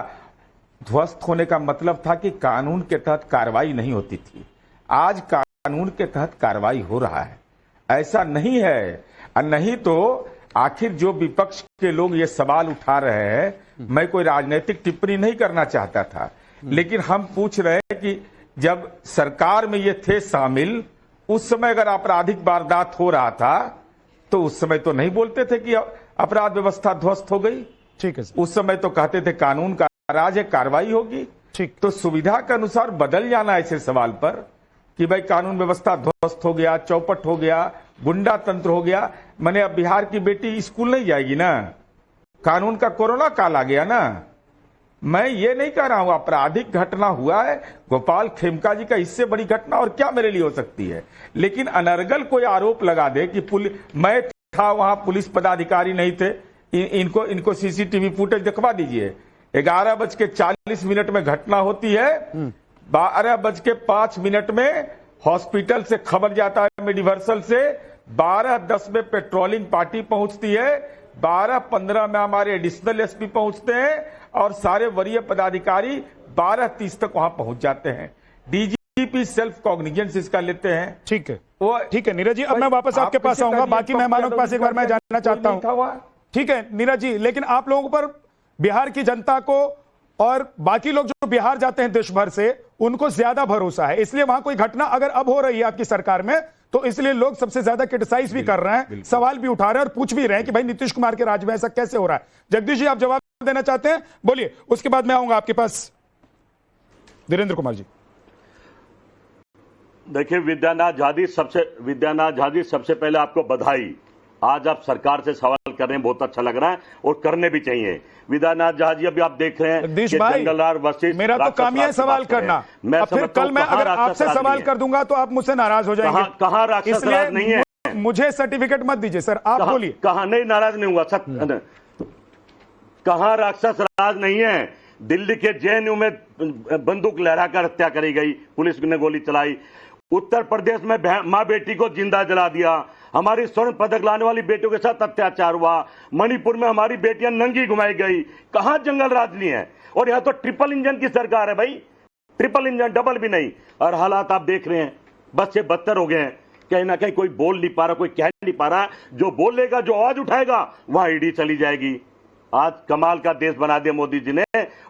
S7: ध्वस्त होने का मतलब था कि कानून के तहत कार्रवाई नहीं होती थी। आज कानून के तहत कार्रवाई हो रहा है, ऐसा नहीं है। और नहीं तो आखिर जो विपक्ष के लोग ये सवाल उठा रहे हैं, मैं कोई राजनीतिक टिप्पणी नहीं करना चाहता था, लेकिन हम पूछ रहे हैं कि जब सरकार में ये थे शामिल, उस समय अगर आपराधिक वारदात हो रहा था तो उस समय तो नहीं बोलते थे कि अपराध व्यवस्था ध्वस्त हो गई।
S1: ठीक है सर।
S7: उस समय तो कहते थे कानून का राज है, कार्रवाई होगी।
S1: ठीक,
S7: तो सुविधा के अनुसार बदल जाना ऐसे सवाल पर कि भाई कानून व्यवस्था ध्वस्त हो गया, चौपट हो गया, गुंडा तंत्र हो गया। मैंने अब बिहार की बेटी स्कूल नहीं जाएगी ना, कानून का कोरोना काल आ गया ना। मैं ये नहीं कह रहा हूं आपराधिक घटना हुआ है गोपाल खेमका जी का, इससे बड़ी घटना और क्या मेरे लिए हो सकती है। लेकिन अनर्गल कोई आरोप लगा दे कि मैं था वहां, पुलिस पदाधिकारी नहीं थे, इनको सीसीटीवी फुटेज दिखवा दीजिए। 11:40 में घटना होती है, 12:05 में हॉस्पिटल से खबर जाता है मेडिवर्सल से, 12:10 में पेट्रोलिंग पार्टी पहुंचती है, 12:15 में हमारे एडिशनल एसपी पहुंचते हैं और सारे वरीय पदाधिकारी 12:30 तक वहां पहुंच जाते हैं। डीजीपी सेल्फ कॉग्निजेंस इसका लेते हैं।
S1: ठीक है, वो ठीक है नीरज जी, अब मैं वापस आपके पास आऊंगा, बाकी मेहमानों के पास एक बार मैं जानना चाहता हूं। ठीक है नीरज जी, लेकिन आप लोगों पर बिहार की जनता को और बाकी लोग जो बिहार जाते हैं देश भर से, उनको ज्यादा भरोसा है, इसलिए वहां कोई घटना अगर अब हो रही है आपकी सरकार में तो इसलिए लोग सबसे ज्यादा क्रिटिसाइज भी कर रहे हैं, सवाल भी उठा रहे हैं और पूछ भी रहे हैं कि भाई नीतीश कुमार के राज में ऐसा कैसे हो रहा है। जगदीश जी आप जवाब देना चाहते हैं, बोलिए, उसके बाद मैं आऊंगा आपके पास। धीरेन्द्र कुमार जी।
S10: देखिए विद्यानाथ झा जी सबसे पहले आपको बधाई। आज आप सरकार से सवाल कर रहे हैं, बहुत अच्छा लग रहा है और करने भी चाहिए। विद्यानाथ झा जी अभी आप देख रहे हैं
S1: जगदीश भाई, मेरा तो काम ही है सवाल करना। अब फिर कल मैं अगर आपसे सवाल कर दूंगा तो आप मुझसे नाराज हो जाएंगे।
S10: कहां राक्षस राज नहीं है?
S1: मुझे सर्टिफिकेट मत दीजिए सर, आप बोलिए।
S10: कहां नहीं, नाराज नहीं हुआ, कहां राक्षस राज नहीं है? दिल्ली के जेएनयू में बंदूक लहराकर हत्या करी गई, पुलिस ने गोली चलाई। उत्तर प्रदेश में मां बेटी को जिंदा जला दिया। हमारी स्वर्ण पदक लाने वाली बेटियों के साथ अत्याचार हुआ। मणिपुर में हमारी बेटियां नंगी घुमाई गई। कहां जंगल राज नहीं है? और यहां तो ट्रिपल इंजन की सरकार है भाई, ट्रिपल इंजन, डबल भी नहीं। और हालात आप देख रहे हैं, बद से बदतर हो गए हैं। कहीं ना कहीं कोई बोल नहीं पा रहा, कोई कह नहीं पा रहा। जो बोलेगा, जो आवाज उठाएगा, वहां ईडी चली जाएगी। आज कमाल का देश बना दिया मोदी जी ने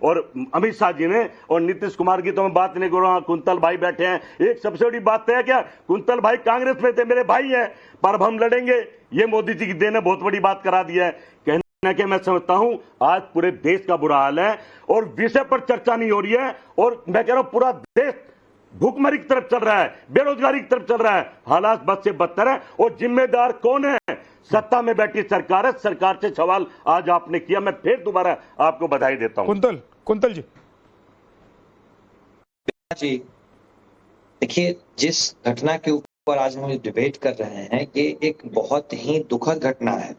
S10: और अमित शाह जी ने। और नीतीश कुमार की तो मैं बात नहीं कर रहा हूं, कुंतल भाई बैठे हैं। एक सबसे बड़ी बात तो है क्या, कुंतल भाई कांग्रेस में थे, मेरे भाई हैं, पर अब हम लड़ेंगे, ये मोदी जी की देन है, बहुत बड़ी बात करा दी है। कहने के मैं समझता हूं आज पूरे देश का बुरा हाल है और विषय पर चर्चा नहीं हो रही है। और मैं कह रहा हूं पूरा देश भूखमरी की तरफ चल रहा है, बेरोजगारी की तरफ चल रहा है, हालात बद से बदतर है। और जिम्मेदार कौन है? सत्ता में बैठी सरकार है। सरकार से सवाल आज आपने किया, मैं फिर दोबारा आपको बधाई देता हूं।
S1: कुंतल जी
S11: देखिए, जिस घटना के ऊपर आज हम डिबेट कर रहे हैं ये एक बहुत ही दुखद घटना है।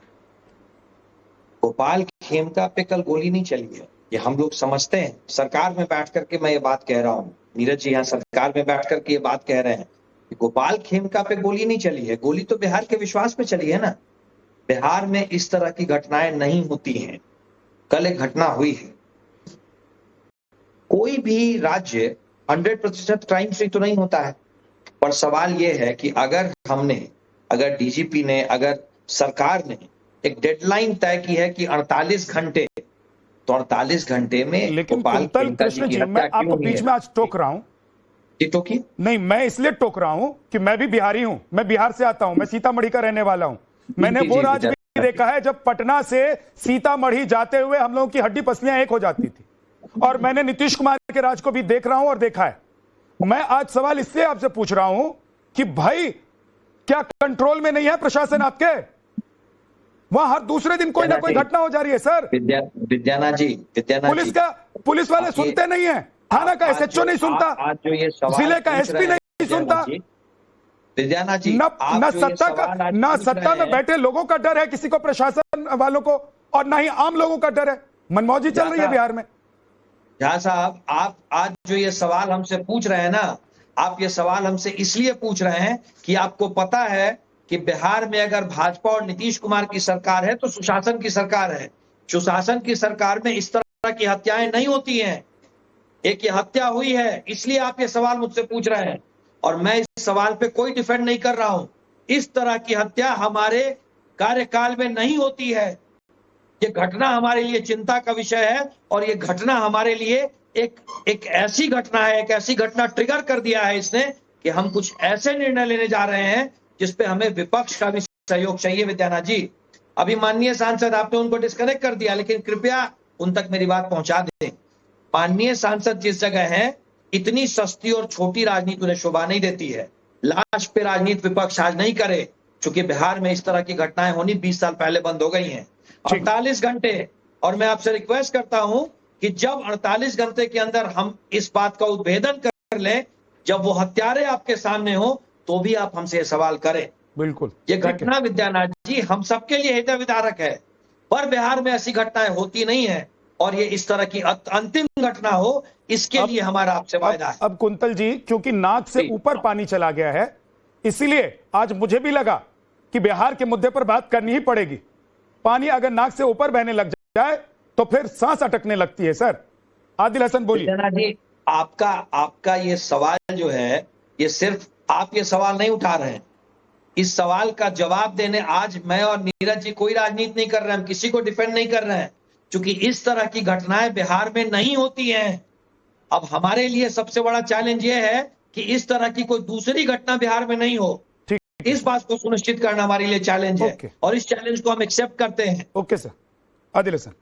S11: गोपाल खेमका पे कल गोली नहीं चली है, ये हम लोग समझते हैं। सरकार में बैठ करके मैं ये बात कह रहा हूँ, नीरज जी यहाँ सरकार में बैठ करके ये बात कह रहे हैं कि गोपाल खेमका पे गोली नहीं चली है। गोली तो बिहार के विश्वास पे चली है ना। बिहार में इस तरह की घटनाएं नहीं होती हैं। कल एक घटना हुई है। कोई भी राज्य 100% क्राइम फ्री तो नहीं होता है, पर सवाल यह है कि अगर डीजीपी ने, अगर सरकार ने एक डेडलाइन तय की है कि 48 घंटे, तो 48 घंटे में
S1: लेकिन कुंतल कृष्ण जी, मैं आपको बीच में आज टोक रहा हूं।
S11: टोकी नहीं,
S1: मैं इसलिए टोक रहा हूं कि मैं भी बिहारी हूं, मैं बिहार से आता हूं, मैं सीतामढ़ी का रहने वाला हूं। मैंने वो राज्य भी देखा है जब पटना से सीतामढ़ी जाते हुए हम लोगों की हड्डी पसलियां एक हो जाती थी, और मैंने नीतीश कुमार के राज को भी देख रहा हूं और देखा है। मैं आज सवाल इसलिए आपसे पूछ रहा हूं कि भाई क्या कंट्रोल में नहीं है प्रशासन आपके? वहां हर दूसरे दिन कोई ना कोई घटना हो जा रही है सर।
S11: विद्यानाथ जी,
S1: पुलिस वाले सुनते नहीं है, थाना का एसएचओ नहीं सुनता, जिले का एसपी नहीं सुनता,
S11: विद्यानाथ जी,
S1: ना सत्ता में बैठे लोगों का डर है किसी को, प्रशासन वालों को, और ना ही आम लोगों का डर है। मनमौजी चल रही है बिहार में।
S11: झा साहब, आप आज जो ये सवाल हमसे पूछ रहे हैं ना, आप ये सवाल हमसे इसलिए पूछ रहे हैं कि आपको पता है कि बिहार में अगर भाजपा और नीतीश कुमार की सरकार है तो सुशासन की सरकार है। सुशासन की सरकार में इस तरह की हत्याएं नहीं होती हैं। एक ये हत्या हुई है, इसलिए आप ये सवाल मुझसे पूछ रहे हैं, और मैं इस सवाल पे कोई डिफेंड नहीं कर रहा हूं। इस तरह की हत्या हमारे कार्यकाल में नहीं होती है। ये घटना हमारे लिए चिंता का विषय है, और ये घटना हमारे लिए एक ऐसी घटना है, एक ऐसी घटना ट्रिगर कर दिया है इसने कि हम कुछ ऐसे निर्णय लेने जा रहे हैं जिसपे हमें विपक्ष का भी सहयोग चाहिए। विद्यानाथ जी, अभी माननीय सांसद, आपने उनको डिस्कनेक्ट कर दिया, लेकिन कृपया उन तक मेरी बात पहुंचा दें। माननीय सांसद जिस जगह हैं, इतनी सस्ती और छोटी राजनीति उन्हें शोभा नहीं देती है। लाश पे राजनीति विपक्ष आज नहीं करे, क्योंकि बिहार में इस तरह की घटनाएं होनी 20 साल पहले बंद हो गई हैं। 48 घंटे, और मैं आपसे रिक्वेस्ट करता हूं कि जब 48 घंटे के अंदर हम इस बात का उद्भेदन कर लें, जब वो हत्यारे आपके सामने हो, तो भी आप हमसे सवाल करें।
S1: बिल्कुल,
S11: ये घटना विद्यानाथ जी हम सबके लिए हृदय विदारक है, पर बिहार में ऐसी घटनाएं होती नहीं है, और ये इस तरह की अंतिम घटना हो, इसके लिए हमारा आपसे वायदा है।
S1: अब कुंतल जी, क्योंकि नाक से ऊपर पानी चला गया है, इसीलिए आज मुझे भी लगा कि बिहार के मुद्दे पर बात करनी ही पड़ेगी। पानी अगर नाक से ऊपर बहने लग जाए तो फिर सांस अटकने लगती है। सर आदिल हसन बोलिए।
S11: जी, आपका ये सवाल जो है, ये सिर्फ आप ये सवाल नहीं उठा रहे हैं, इस सवाल का जवाब देने आज मैं और नीरज जी कोई राजनीति नहीं कर रहे हैं, हम किसी को डिफेंड नहीं कर रहे हैं, क्योंकि इस तरह की घटनाएं बिहार में नहीं होती हैं। अब हमारे लिए सबसे बड़ा चैलेंज ये है कि इस तरह की कोई दूसरी घटना बिहार में नहीं हो। इस बात को सुनिश्चित करना हमारे लिए चैलेंज है, और इस चैलेंज को हम एक्सेप्ट करते हैं।
S1: Okay sir. आदिल हसन।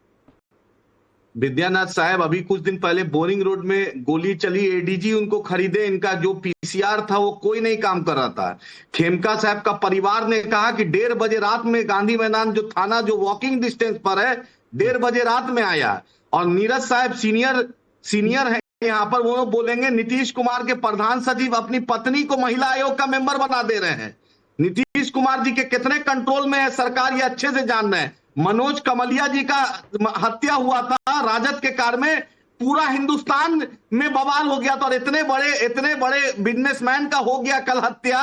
S12: विद्यानाथ साहब, अभी कुछ दिन पहले बोरिंग रोड में गोली चली, एडीजी उनको खरीदे, इनका जो पीसीआर था वो कोई नहीं काम कर रहा था। खेमका साहब का परिवार ने कहा कि 1:30 बजे रात में गांधी मैदान जो थाना जो वॉकिंग डिस्टेंस पर है, 1:30 बजे रात में आया। और नीरज साहब सीनियर है यहाँ पर, वो बोलेंगे नीतीश कुमार के प्रधान सचिव अपनी पत्नी को महिला आयोग का मेंबर बना दे रहे हैं। नीतीश कुमार जी के कितने कंट्रोल में है सरकार, ये अच्छे से जान रहे हैं। मनोज कमलिया जी का हत्या हुआ था राजद के कार में, पूरा हिंदुस्तान में बवाल हो गया था, और इतने बड़े बिजनेसमैन का हो गया कल हत्या।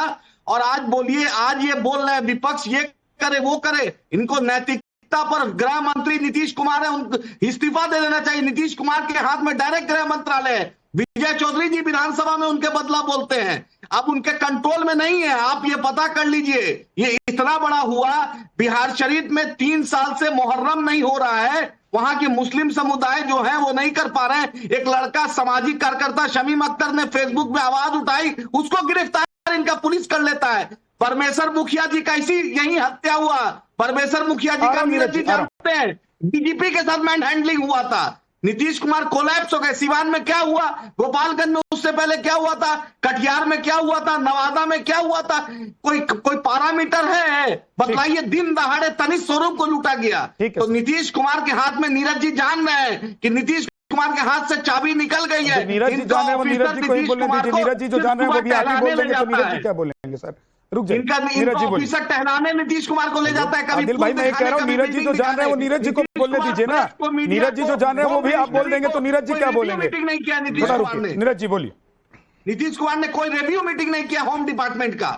S12: और आज बोलिए, आज ये बोल रहे हैं विपक्ष ये करे वो करे, इनको नैतिकता पर गृह मंत्री नीतीश कुमार है, उनको इस्तीफा दे देना चाहिए। नीतीश कुमार के हाथ में डायरेक्ट गृह मंत्रालय है, विजय चौधरी जी विधानसभा में उनके बदला बोलते हैं, अब उनके कंट्रोल में नहीं है। आप ये पता कर लीजिए, ये इतना बड़ा हुआ, बिहार शरीफ में 3 साल से मुहर्रम नहीं हो रहा है, वहां की मुस्लिम समुदाय जो है वो नहीं कर पा रहे हैं। एक लड़का सामाजिक कार्यकर्ता शमीम अख्तर ने फेसबुक में आवाज उठाई, उसको गिरफ्तार इनका पुलिस कर लेता है। परमेश्वर मुखिया जी का यही हत्या हुआ। परमेश्वर मुखिया जी का नीरज जी जानते हैं, डीजीपी के साथ मैन हैंडलिंग हुआ था। नीतीश कुमार कोलैप्स हो गए। सिवान में क्या हुआ, गोपालगंज में उससे पहले क्या हुआ था, कटिहार में क्या हुआ था, नवादा में क्या हुआ था, कोई पैरामीटर है? बतलाइए। दिन दहाड़े तनिष स्वरूप को लूटा गया। तो नीतीश कुमार के हाथ में, नीरज जी जान रहे हैं कि नीतीश कुमार के हाथ से चाबी निकल गई है।
S1: नीरज जी जान रहे हैं, वो नीरज जी को ही बोलने दीजिए। नीरज जी जो जान रहे हैं वो भी आगे बोल देंगे, तो नीरज जी क्या बोलेंगे? सर रुक जाइए, नीरज जी बोलिए।
S12: टहलाने नीतीश कुमार को ले जाता है कभी।
S1: आदिल भाई मैं कह रहा हूँ, नीरज जी जो जान रहे हैं वो नीरज जी को बोलने दीजिए ना। नीरज जी जो जान रहे हैं वो भी आप बोल देंगे, तो नीरज जी क्या बोलेंगे?
S12: मीटिंग नहीं किया नीतीश कुमार ने।
S1: नीरज जी बोलिए।
S12: नीतीश कुमार ने कोई रिव्यू मीटिंग नहीं किया होम डिपार्टमेंट का।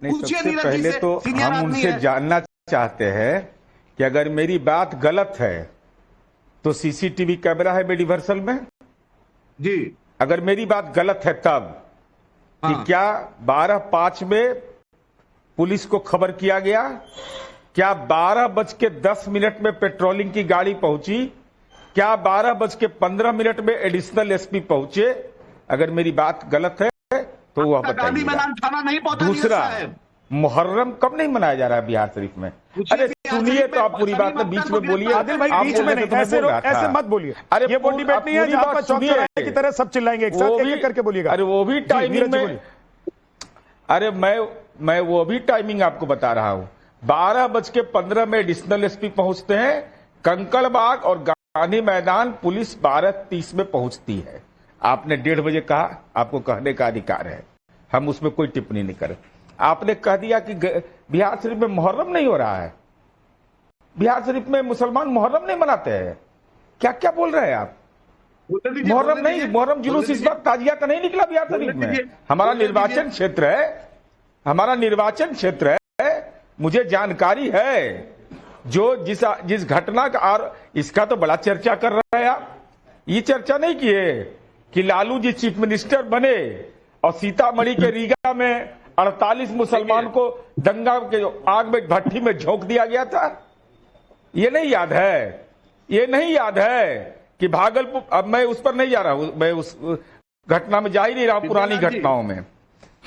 S7: सबसे पहले तो हम उनसे जानना चाहते हैं कि अगर मेरी बात गलत है तो सीसीटीवी कैमरा है मेडिवर्सल में
S12: जी।
S7: अगर मेरी बात गलत है तब कि क्या 12:05 में पुलिस को खबर किया गया? क्या 12:10 में पेट्रोलिंग की गाड़ी पहुंची? क्या 12:15 में एडिशनल एसपी पहुंचे? अगर मेरी बात गलत है तो वह बताइए। दूसरा, मुहर्रम कब नहीं मनाया जा रहा है बिहार शरीफ में? अरे सुनिए तो आप पूरी बात में बीच में बोलिए।
S1: आदिल भाई बीच में नहीं, ऐसे मत बोलिए। अरे ये वो डिबेट नहीं है जहां पर चौक चौराहे की तरह सब चिल्लाएंगे एक साथ, एक-एक करके बोलिएगा।
S7: अरे वो भी टाइमिंग में, अरे मैं वो भी टाइमिंग आपको बता रहा हूं। 12:15 में एडिशनल एसपी पहुंचते हैं। कंकड़बाग और गांधी मैदान पुलिस 12:30 में पहुंचती है। आपने 1:30 बजे कहा, आपको कहने का अधिकार है, हम उसमें कोई टिप्पणी नहीं करें। आपने कह दिया कि बिहार शरीफ में मुहर्रम नहीं हो रहा है। बिहार शरीफ में मुसलमान मुहर्रम नहीं मनाते हैं। क्या क्या बोल रहे हैं आप? मुहर्रम नहीं, मुहर्रम जुलूस इस वक्त ताजिया का नहीं निकला बिहार शरीफ में। हमारा निर्वाचन क्षेत्र है, हमारा निर्वाचन क्षेत्र है, मुझे जानकारी है। जो जिस घटना का, और इसका तो बड़ा चर्चा कर रहे हैं आप। ये चर्चा नहीं किए कि लालू जी चीफ मिनिस्टर बने और सीतामढ़ी के रीगा में 48 मुसलमान को दंगा के आग में भट्टी में झोंक दिया गया था। ये नहीं याद है? ये नहीं याद है कि भागलपुर, अब मैं उस पर नहीं जा रहा हूं, मैं उस घटना में जा ही नहीं रहा, पुरानी घटनाओं में।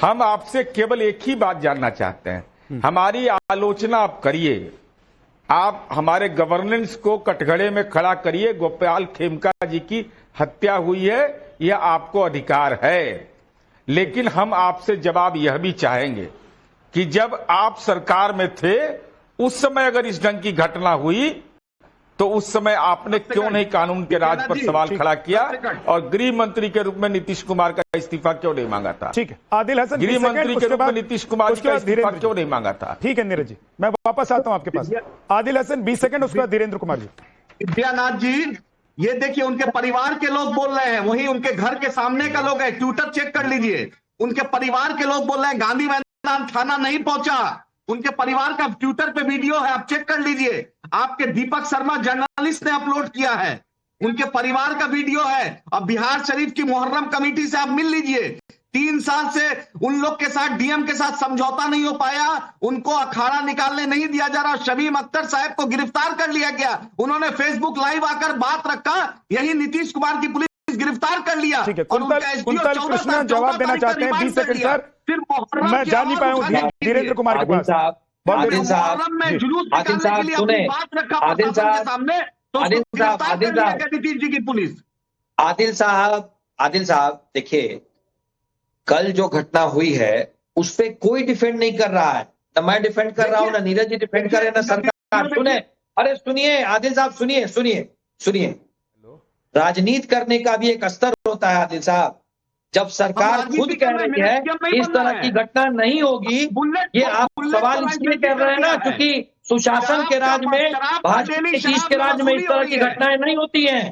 S7: हम आपसे केवल एक ही बात जानना चाहते हैं, हमारी आलोचना आप करिए, आप हमारे गवर्नेंस को कटघरे में खड़ा करिए। गोपाल खेमका जी की हत्या हुई है, यह आपको अधिकार है, लेकिन हम आपसे जवाब यह भी चाहेंगे कि जब आप सरकार में थे उस समय अगर इस ढंग की घटना हुई तो उस समय आपने क्यों नहीं कानून के राज पर सवाल खड़ा किया और गृह मंत्री के रूप में नीतीश कुमार का इस्तीफा क्यों नहीं मांगा था?
S1: ठीक है आदिल हसन,
S7: गृह मंत्री के रूप में नीतीश कुमार का इस्तीफा क्यों नहीं मांगा था?
S1: ठीक है नीरज जी, मैं वापस आता हूं आपके पास। आदिल हसन 20 सेकंड, उसके बाद धीरेन्द्र कुमार जी।
S12: विद्यानाथ जी, ये देखिए उनके परिवार के लोग बोल रहे हैं, वही उनके घर के सामने का लोग है, ट्विटर चेक कर लीजिए। उनके परिवार के लोग बोल रहे हैं गांधी मैदान थाना नहीं पहुंचा। उनके परिवार का ट्विटर पे वीडियो है, आप चेक कर लीजिए। आपके दीपक शर्मा जर्नलिस्ट ने अपलोड किया है, उनके परिवार का वीडियो है। अब बिहार शरीफ की मुहर्रम कमेटी से आप मिल लीजिए। 3 साल से उन लोग के साथ, डीएम के साथ समझौता नहीं हो पाया, उनको अखाड़ा निकालने नहीं दिया जा रहा। शमीम अख्तर साहब को गिरफ्तार कर लिया गया, उन्होंने फेसबुक लाइव आकर बात रखा, यही नीतीश कुमार की पुलिस गिरफ्तार कर लिया।
S1: ठीक है, कुंतल कृष्ण जवाब देना चाहते हैं 20 सेकंड सर। मैं जा नहीं पाया हूं धीरेन्द्र कुमार के पास।
S11: आदिल साहब सुने, आदिल साहब देखिए, कल जो घटना हुई है उस पर कोई डिफेंड नहीं कर रहा है, न मैं डिफेंड कर रहा हूं, ना नीरज जी डिफेंड कर रहे हैं, ना सरकार। सुने, अरे सुनिए आदिल साहब, सुनिए। राजनीति करने का भी एक स्तर होता है आदिल साहब। जब सरकार खुद कह रही है इस तरह की घटना नहीं होगी, ये आप सवाल इसलिए कर रहे हैं ना क्योंकि सुशासन के राज में, भाजपा नीतीश के राज में इस तरह की घटनाएं नहीं होती हैं।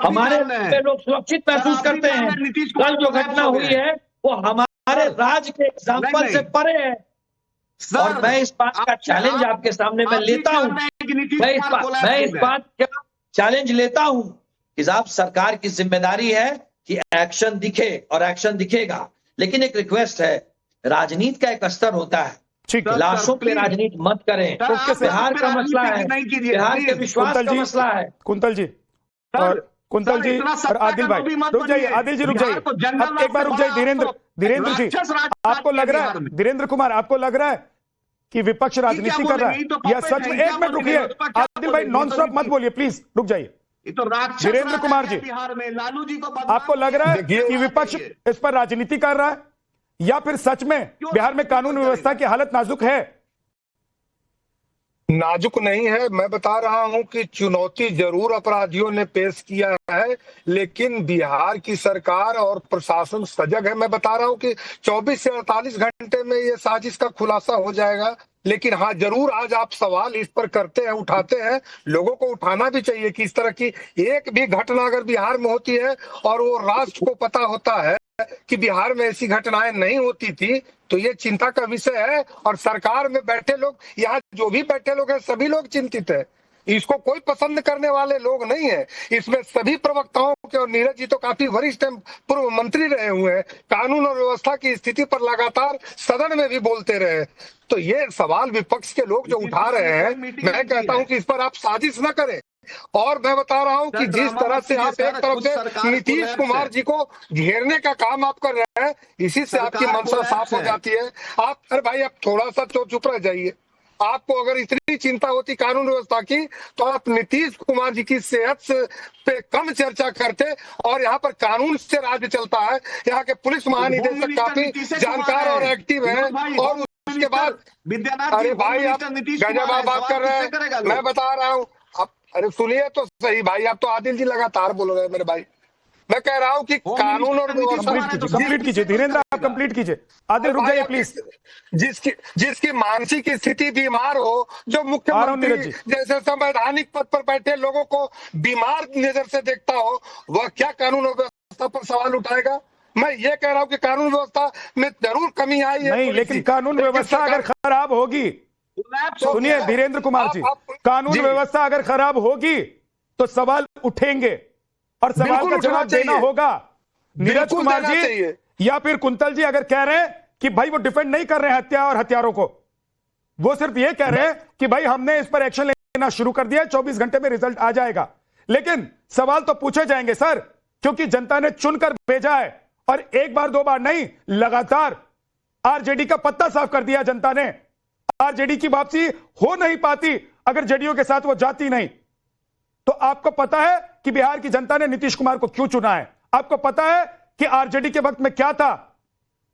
S11: हमारे लोग सुरक्षित महसूस करते हैं। कल जो घटना हुई है वो हमारे राज के एग्जाम्पल से परे है, और मैं इस बात का चैलेंज आपके सामने मैं लेता हूँ। मैं इस बात का चैलेंज लेता हूँ कि साहब सरकार की जिम्मेदारी है कि एक्शन दिखे, और एक्शन दिखेगा। लेकिन एक रिक्वेस्ट है, राजनीति का एक स्तर होता है,
S1: ठीक है,
S11: लाशों पे राजनीति मत करें। बिहार का मसला है, बिहार के विश्वास का मसला है।
S1: कुंतल जी और कुंतल जी और आदिल भाई रुक जाइए, आदिल जी रुक जाइए, एक बार रुक जाइए। धीरेन्द्र जी, आपको लग रहा है, धीरेन्द्र कुमार आपको लग रहा है कि विपक्ष राजनीति कर रहा है या सच में? एक मिनट रुकिए आदिल भाई, नॉन स्टॉप मत बोलिए प्लीज, रुक जाइए। धीरेन्द्र कुमार जी,
S12: लालू जी को
S1: आपको लग रहा है कि विपक्ष इस पर राजनीति कर रहा है या फिर सच में बिहार में कानून व्यवस्था की हालत नाजुक है?
S13: नाजुक नहीं है, मैं बता रहा हूं कि चुनौती जरूर अपराधियों ने पेश किया है, लेकिन बिहार की सरकार और प्रशासन सजग है। मैं बता रहा हूं कि 24 से 48 घंटे में ये साजिश का खुलासा हो जाएगा। लेकिन हाँ, जरूर आज आप सवाल इस पर करते हैं, उठाते हैं, लोगों को उठाना भी चाहिए कि इस तरह की एक भी घटना अगर बिहार में होती है और वो राष्ट्र को पता होता है कि बिहार में ऐसी घटनाएं नहीं होती थी, तो ये चिंता का विषय है। और सरकार में बैठे लोग, यहाँ जो भी बैठे लोग हैं, सभी लोग चिंतित है। इसको कोई पसंद करने वाले लोग नहीं है। इसमें सभी प्रवक्ताओं के, और नीरज जी तो काफी वरिष्ठ पूर्व मंत्री रहे हुए हैं, कानून और व्यवस्था की स्थिति पर लगातार सदन में भी बोलते रहे। तो ये सवाल विपक्ष के लोग जो उठा रहे हैं, मैं कहता हूं कि इस पर आप साजिश न करें। और मैं बता रहा हूं कि जिस तरह से आप एक तरफ से नीतीश कुमार जी को घेरने का काम आप कर रहे हैं, इसी से आपकी मंशा साफ हो जाती है। आप, अरे भाई, आप थोड़ा सा चुप रह जाइए। आपको अगर इतनी चिंता होती कानून व्यवस्था की, तो आप नीतीश कुमार जी की सेहत पे कम चर्चा करते। और यहाँ पर कानून से राज्य चलता है। यहाँ के पुलिस महानिदेशक काफी जानकार और एक्टिव है। और उसके बाद, अरे भाई, आप गजब बात कर रहे हैं। मैं बता रहा हूँ, अरे सुनिए तो सही भाई, आप तो आदिल जी लगातार बोल रहे हैं मेरे भाई। मैं कह रहा हूं कि कानून और
S1: कंप्लीट कीजिए धीरेन्द्र, आप कंप्लीट कीजिए। आदिल रुक जाइए प्लीज।
S13: जिसकी मानसिक स्थिति बीमार हो, जो मुख्यमंत्री जैसे संवैधानिक पद पर बैठे लोगों को बीमार नजर से देखता हो, वह क्या कानून और व्यवस्था पर सवाल उठाएगा? मैं ये कह रहा हूं कि कानून व्यवस्था में जरूर कमी आई है।
S1: नहीं, लेकिन कानून व्यवस्था अगर खराब होगी, सुनिए धीरेन्द्र कुमार जी, कानून व्यवस्था अगर खराब होगी तो सवाल उठेंगे और सवाल का जवाब देना होगा। नीरज कुमार जी या फिर कुंतल जी अगर कह रहे हैं कि भाई वो डिफेंड नहीं कर रहे हैं हत्या और हत्यारों को, वो सिर्फ ये कह रहे हैं कि भाई हमने इस पर एक्शन लेना शुरू कर दिया है, 24 घंटे में रिजल्ट आ जाएगा। लेकिन सवाल तो पूछे जाएंगे सर, क्योंकि जनता ने चुनकर भेजा है और एक बार दो बार नहीं, लगातार आरजेडी का पत्ता साफ कर दिया जनता ने। आरजेडी की वापसी हो नहीं पाती अगर जेडीयू के साथ वो जाती नहीं। तो आपको पता है कि बिहार की जनता ने नीतीश कुमार को क्यों चुना है? आपको पता है कि आरजेडी के वक्त में क्या था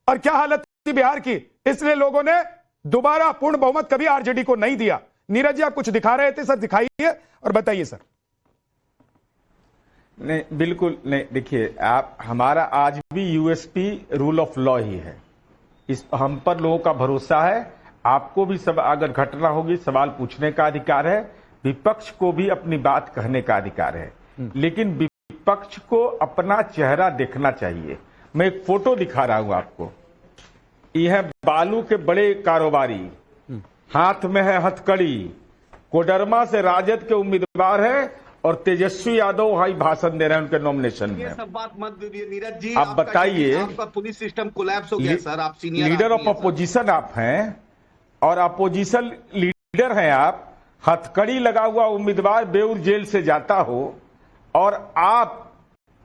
S1: और क्या हालत थी बिहार की, इसलिए लोगों ने दोबारा पूर्ण बहुमत कभी आरजेडी को नहीं दिया। नीरज जी, आप कुछ दिखा रहे थे सर, दिखाइए और बताइए सर।
S7: नहीं, बिल्कुल नहीं। देखिए, आप, हमारा आज भी यूएसपी रूल ऑफ लॉ ही है। इस हम पर लोगों का भरोसा है। आपको भी सब, अगर घटना होगी, सवाल पूछने का अधिकार है, विपक्ष को भी अपनी बात कहने का अधिकार है, लेकिन विपक्ष को अपना चेहरा देखना चाहिए। मैं एक फोटो दिखा रहा हूं आपको। यह है बालू के बड़े कारोबारी, हाथ में है हथकड़ी, कोडरमा से राजद के उम्मीदवार है और तेजस्वी यादव हाई भाषण दे रहे हैं उनके नॉमिनेशन में।
S12: ये सब बात मत दीजिए नीरज जी।
S7: आप बताइए,
S12: आपका पुलिस सिस्टम कोलैप्स हो गया सर। आप सीनियर
S7: लीडर ऑफ अपोजिशन आप हैं और अपोजिशन लीडर हैं आप। हथकड़ी लगा हुआ उम्मीदवार बेऊर जेल से जाता हो और आप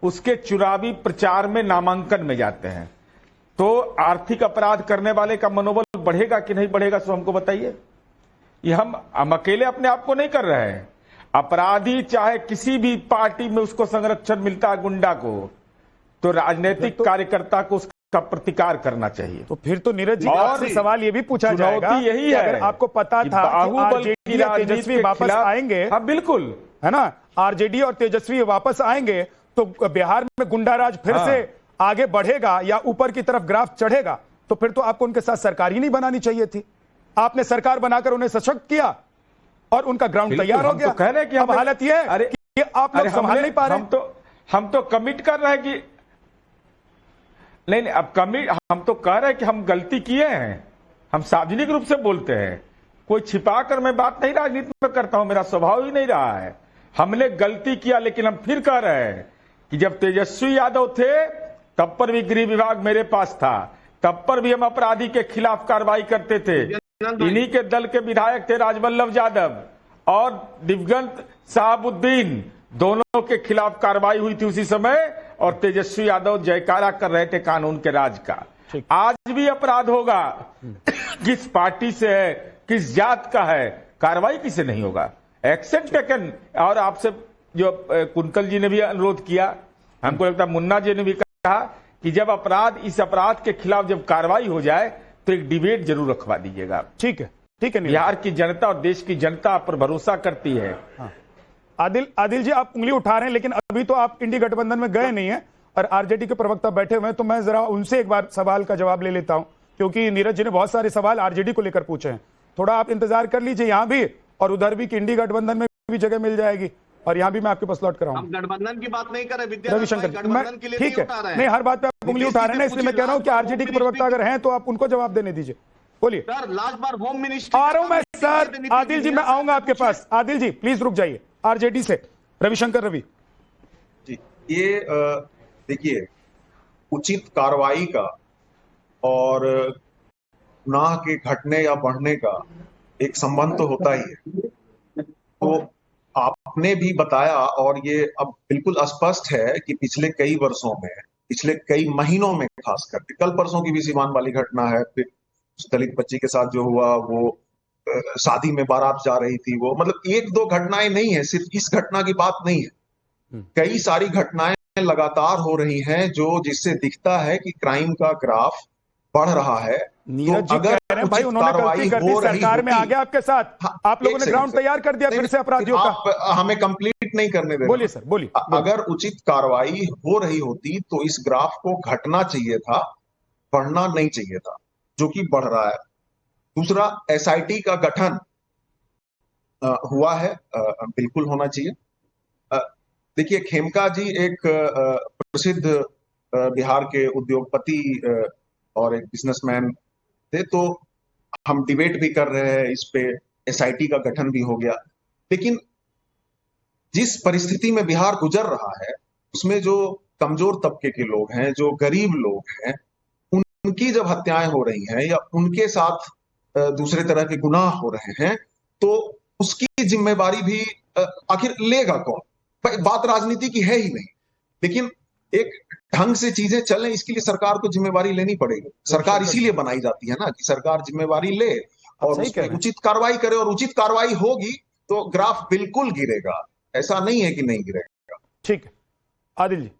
S7: उसके चुनावी प्रचार में नामांकन में जाते हैं, तो आर्थिक अपराध करने वाले का मनोबल बढ़ेगा कि नहीं बढ़ेगा? सो हमको बताइए। ये हम अकेले अपने आप को नहीं कर रहे हैं। अपराधी चाहे किसी भी पार्टी में उसको संरक्षण मिलता है, गुंडा को, तो राजनीतिक कार्यकर्ता को उसका प्रतिकार करना चाहिए।
S1: तो फिर तो नीरज जी और सवाल ये भी पूछा जाएगा,
S7: यही है,
S1: अगर आपको पता था कि तेजस्वी वापस आएंगे,
S7: हाँ बिल्कुल
S1: है ना, आरजेडी और तेजस्वी वापस आएंगे, तो बिहार में गुंडाराज फिर से आगे बढ़ेगा या ऊपर की तरफ ग्राफ चढ़ेगा। तो फिर तो आपको उनके साथ सरकार ही नहीं बनानी चाहिए थी। आपने सरकार बनाकर उन्हें सशक्त किया और उनका ग्राउंड तैयार हो गया।
S7: तो कह रहे हैं कि
S1: अब हालत यह है कि आप लोग संभाल नहीं पा रहे।
S7: हम तो कमिट कर रहे हैं कि नहीं, अब कमिट, हम तो कह रहे हैं कि हम गलती किए हैं। हम सार्वजनिक रूप से बोलते हैं, कोई छिपा कर मैं बात नहीं राजनीति में करता हूं, मेरा स्वभाव ही नहीं रहा है। हमने गलती किया, लेकिन हम फिर कह रहे हैं कि जब तेजस्वी यादव थे तब पर भी गृह विभाग मेरे पास था, तब पर भी हम अपराधी के खिलाफ कार्रवाई करते थे। इन्हीं के दल के विधायक थे राजवल्लभ यादव और दिवंगत शहाबुद्दीन, दोनों के खिलाफ कार्रवाई हुई थी उसी समय, और तेजस्वी यादव जयकारा कर रहे थे कानून के राज का। आज भी अपराध होगा, किस पार्टी से है, किस जात का है, कार्रवाई किसे नहीं होगा, एक्शन टेकन। और आपसे जो कुंतल जी ने भी अनुरोध किया, हमको लगता है मुन्ना जी ने भी कहा कि जब इस अपराध के खिलाफ जब कार्रवाई हो जाए तो एक डिबेट जरूर रखवा दीजिएगा।
S1: ठीक है, ठीक है।
S7: बिहार की जनता और देश की जनता आप पर भरोसा करती है।
S1: हाँ। आदिल जी, आप उंगली उठा रहे हैं, लेकिन अभी तो आप इंडी गठबंधन में गए नहीं है और आरजेडी के प्रवक्ता बैठे हुए हैं, तो मैं जरा उनसे एक बार सवाल का जवाब ले लेता हूं, क्योंकि नीरज जी ने बहुत सारे सवाल आरजेडी को लेकर पूछे हैं। थोड़ा आप इंतजार कर लीजिए यहां भी और उधर भी, कि इंडी गठबंधन में भी जगह मिल जाएगी, और यहां भी मैं आपके पास लौट कराऊंगा।
S12: हम गठबंधन की बात नहीं कर रहे,
S1: रविशंकर, ठीक है, नहीं हर बात पे आप उंगली उठा रहे हैं ना, इसलिए मैं कह रहा हूं कि आरजेडी के प्रवक्ता अगर हैं तो आप उनको जवाब देने दीजिए। बोलिए
S12: सर, लास्ट बार होम मिनिस्ट्री
S1: आ रहा हूं मैं सर। आदिल जी, मैं आऊंगा आपके पास। आदिल जी प्लीज रुक जाइए। आरजेडी से रविशंकर रवि
S8: जी, ये देखिए, उचित कार्रवाई का और गुनाह के घटने या बढ़ने का एक संबंध तो होता ही है। तो आपने भी बताया, और ये अब बिल्कुल स्पष्ट है कि पिछले कई वर्षों में, पिछले कई महीनों में खास करके, कल परसों की भी सीवान वाली घटना है, फिर उस दलित बच्ची के साथ जो हुआ, वो शादी में बारात जा रही थी, वो मतलब एक दो घटनाएं नहीं है, सिर्फ इस घटना की बात नहीं है, कई सारी घटनाएं लगातार हो रही हैं, जो जिससे दिखता है कि क्राइम का ग्राफ बढ़ रहा है।
S1: नीरज जी कह रहे हैं भाई उन्होंने गलती कर दी, सरकार में आ गया आपके साथ, आप लोगों ने ग्राउंड तैयार कर दिया फिर से अपराधियों का।
S8: आप हमें कंप्लीट नहीं करने दे।
S1: बोलिए सर, बोलिए।
S8: अगर उचित कार्रवाई हो रही होती तो इस ग्राफ को घटना चाहिए था, बढ़ना नहीं चाहिए था, जो कि बढ़ रहा है। दूसरा, एसआईटी का गठन हुआ है, बिल्कुल होना चाहिए। देखिए, खेमका जी एक प्रसिद्ध बिहार के उद्योगपति और एक बिजनेसमैन थे, तो हम डिबेट भी कर रहे हैं इस पे, एसआईटी का गठन भी हो गया, लेकिन जिस परिस्थिति में बिहार गुजर रहा है उसमें जो कमजोर तबके के लोग हैं, जो गरीब लोग हैं, उनकी जब हत्याएं हो रही हैं या उनके साथ दूसरे तरह के गुनाह हो रहे हैं, तो उसकी जिम्मेवारी भी आखिर लेगा कौन? बात राजनीति की है ही नहीं, लेकिन एक ढंग से चीजें चलें इसके लिए सरकार को जिम्मेवारी लेनी पड़ेगी। सरकार इसीलिए बनाई जाती है ना, कि सरकार जिम्मेवारी ले और उस पर उचित कार्रवाई करे, और उचित कार्रवाई होगी तो ग्राफ बिल्कुल गिरेगा, ऐसा नहीं है कि नहीं गिरेगा।
S1: ठीक है आदिल जी,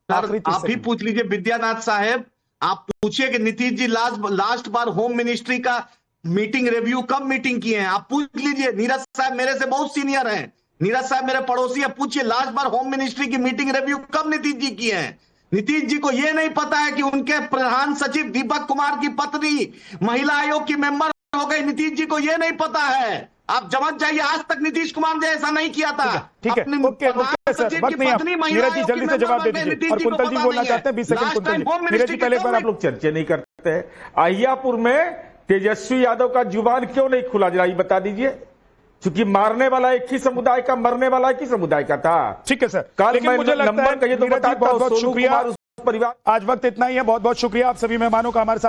S12: आप ही पूछ लीजिए विद्यानाथ साहब, आप पूछिए कि नीतीश जी लास्ट बार होम मिनिस्ट्री का मीटिंग रिव्यू कब मीटिंग किए हैं, आप पूछ लीजिए। नीरज साहब मेरे से बहुत सीनियर हैं, नीरज साहब मेरे पड़ोसी है, पूछिए लास्ट बार होम मिनिस्ट्री की मीटिंग रिव्यू कब नीतीश जी किए हैं। नीतीश जी को यह नहीं पता है कि उनके प्रधान सचिव दीपक कुमार की पत्नी महिला आयोग की मेंबर हो गई, नीतीश जी को यह नहीं पता है। आप समझ जाइए, आज तक नीतीश कुमार ने ऐसा नहीं किया था।
S1: ठीक है, ओके सर, बात नहीं आप नीरज जी जल्दी से जवाब दे दीजिए, और कुंतल जी बोलना चाहते हैं 20 सेकंड। कुंतल जी, नीरज जी पहले एक बार आप लोग
S7: चर्चा नहीं करते हैं, अहियापुर में तेजस्वी यादव का जुबान क्यों नहीं खुला, जरा ये बता दीजिए, क्योंकि मारने वाला एक ही समुदाय का, मरने वाला एक ही समुदाय का था।
S1: ठीक है सर,
S7: कल
S1: लेकिन मुझे लगता है
S7: तो
S1: बहुत बहुत शुक्रिया, आज वक्त इतना ही है, बहुत बहुत शुक्रिया आप सभी मेहमानों का हमारे साथ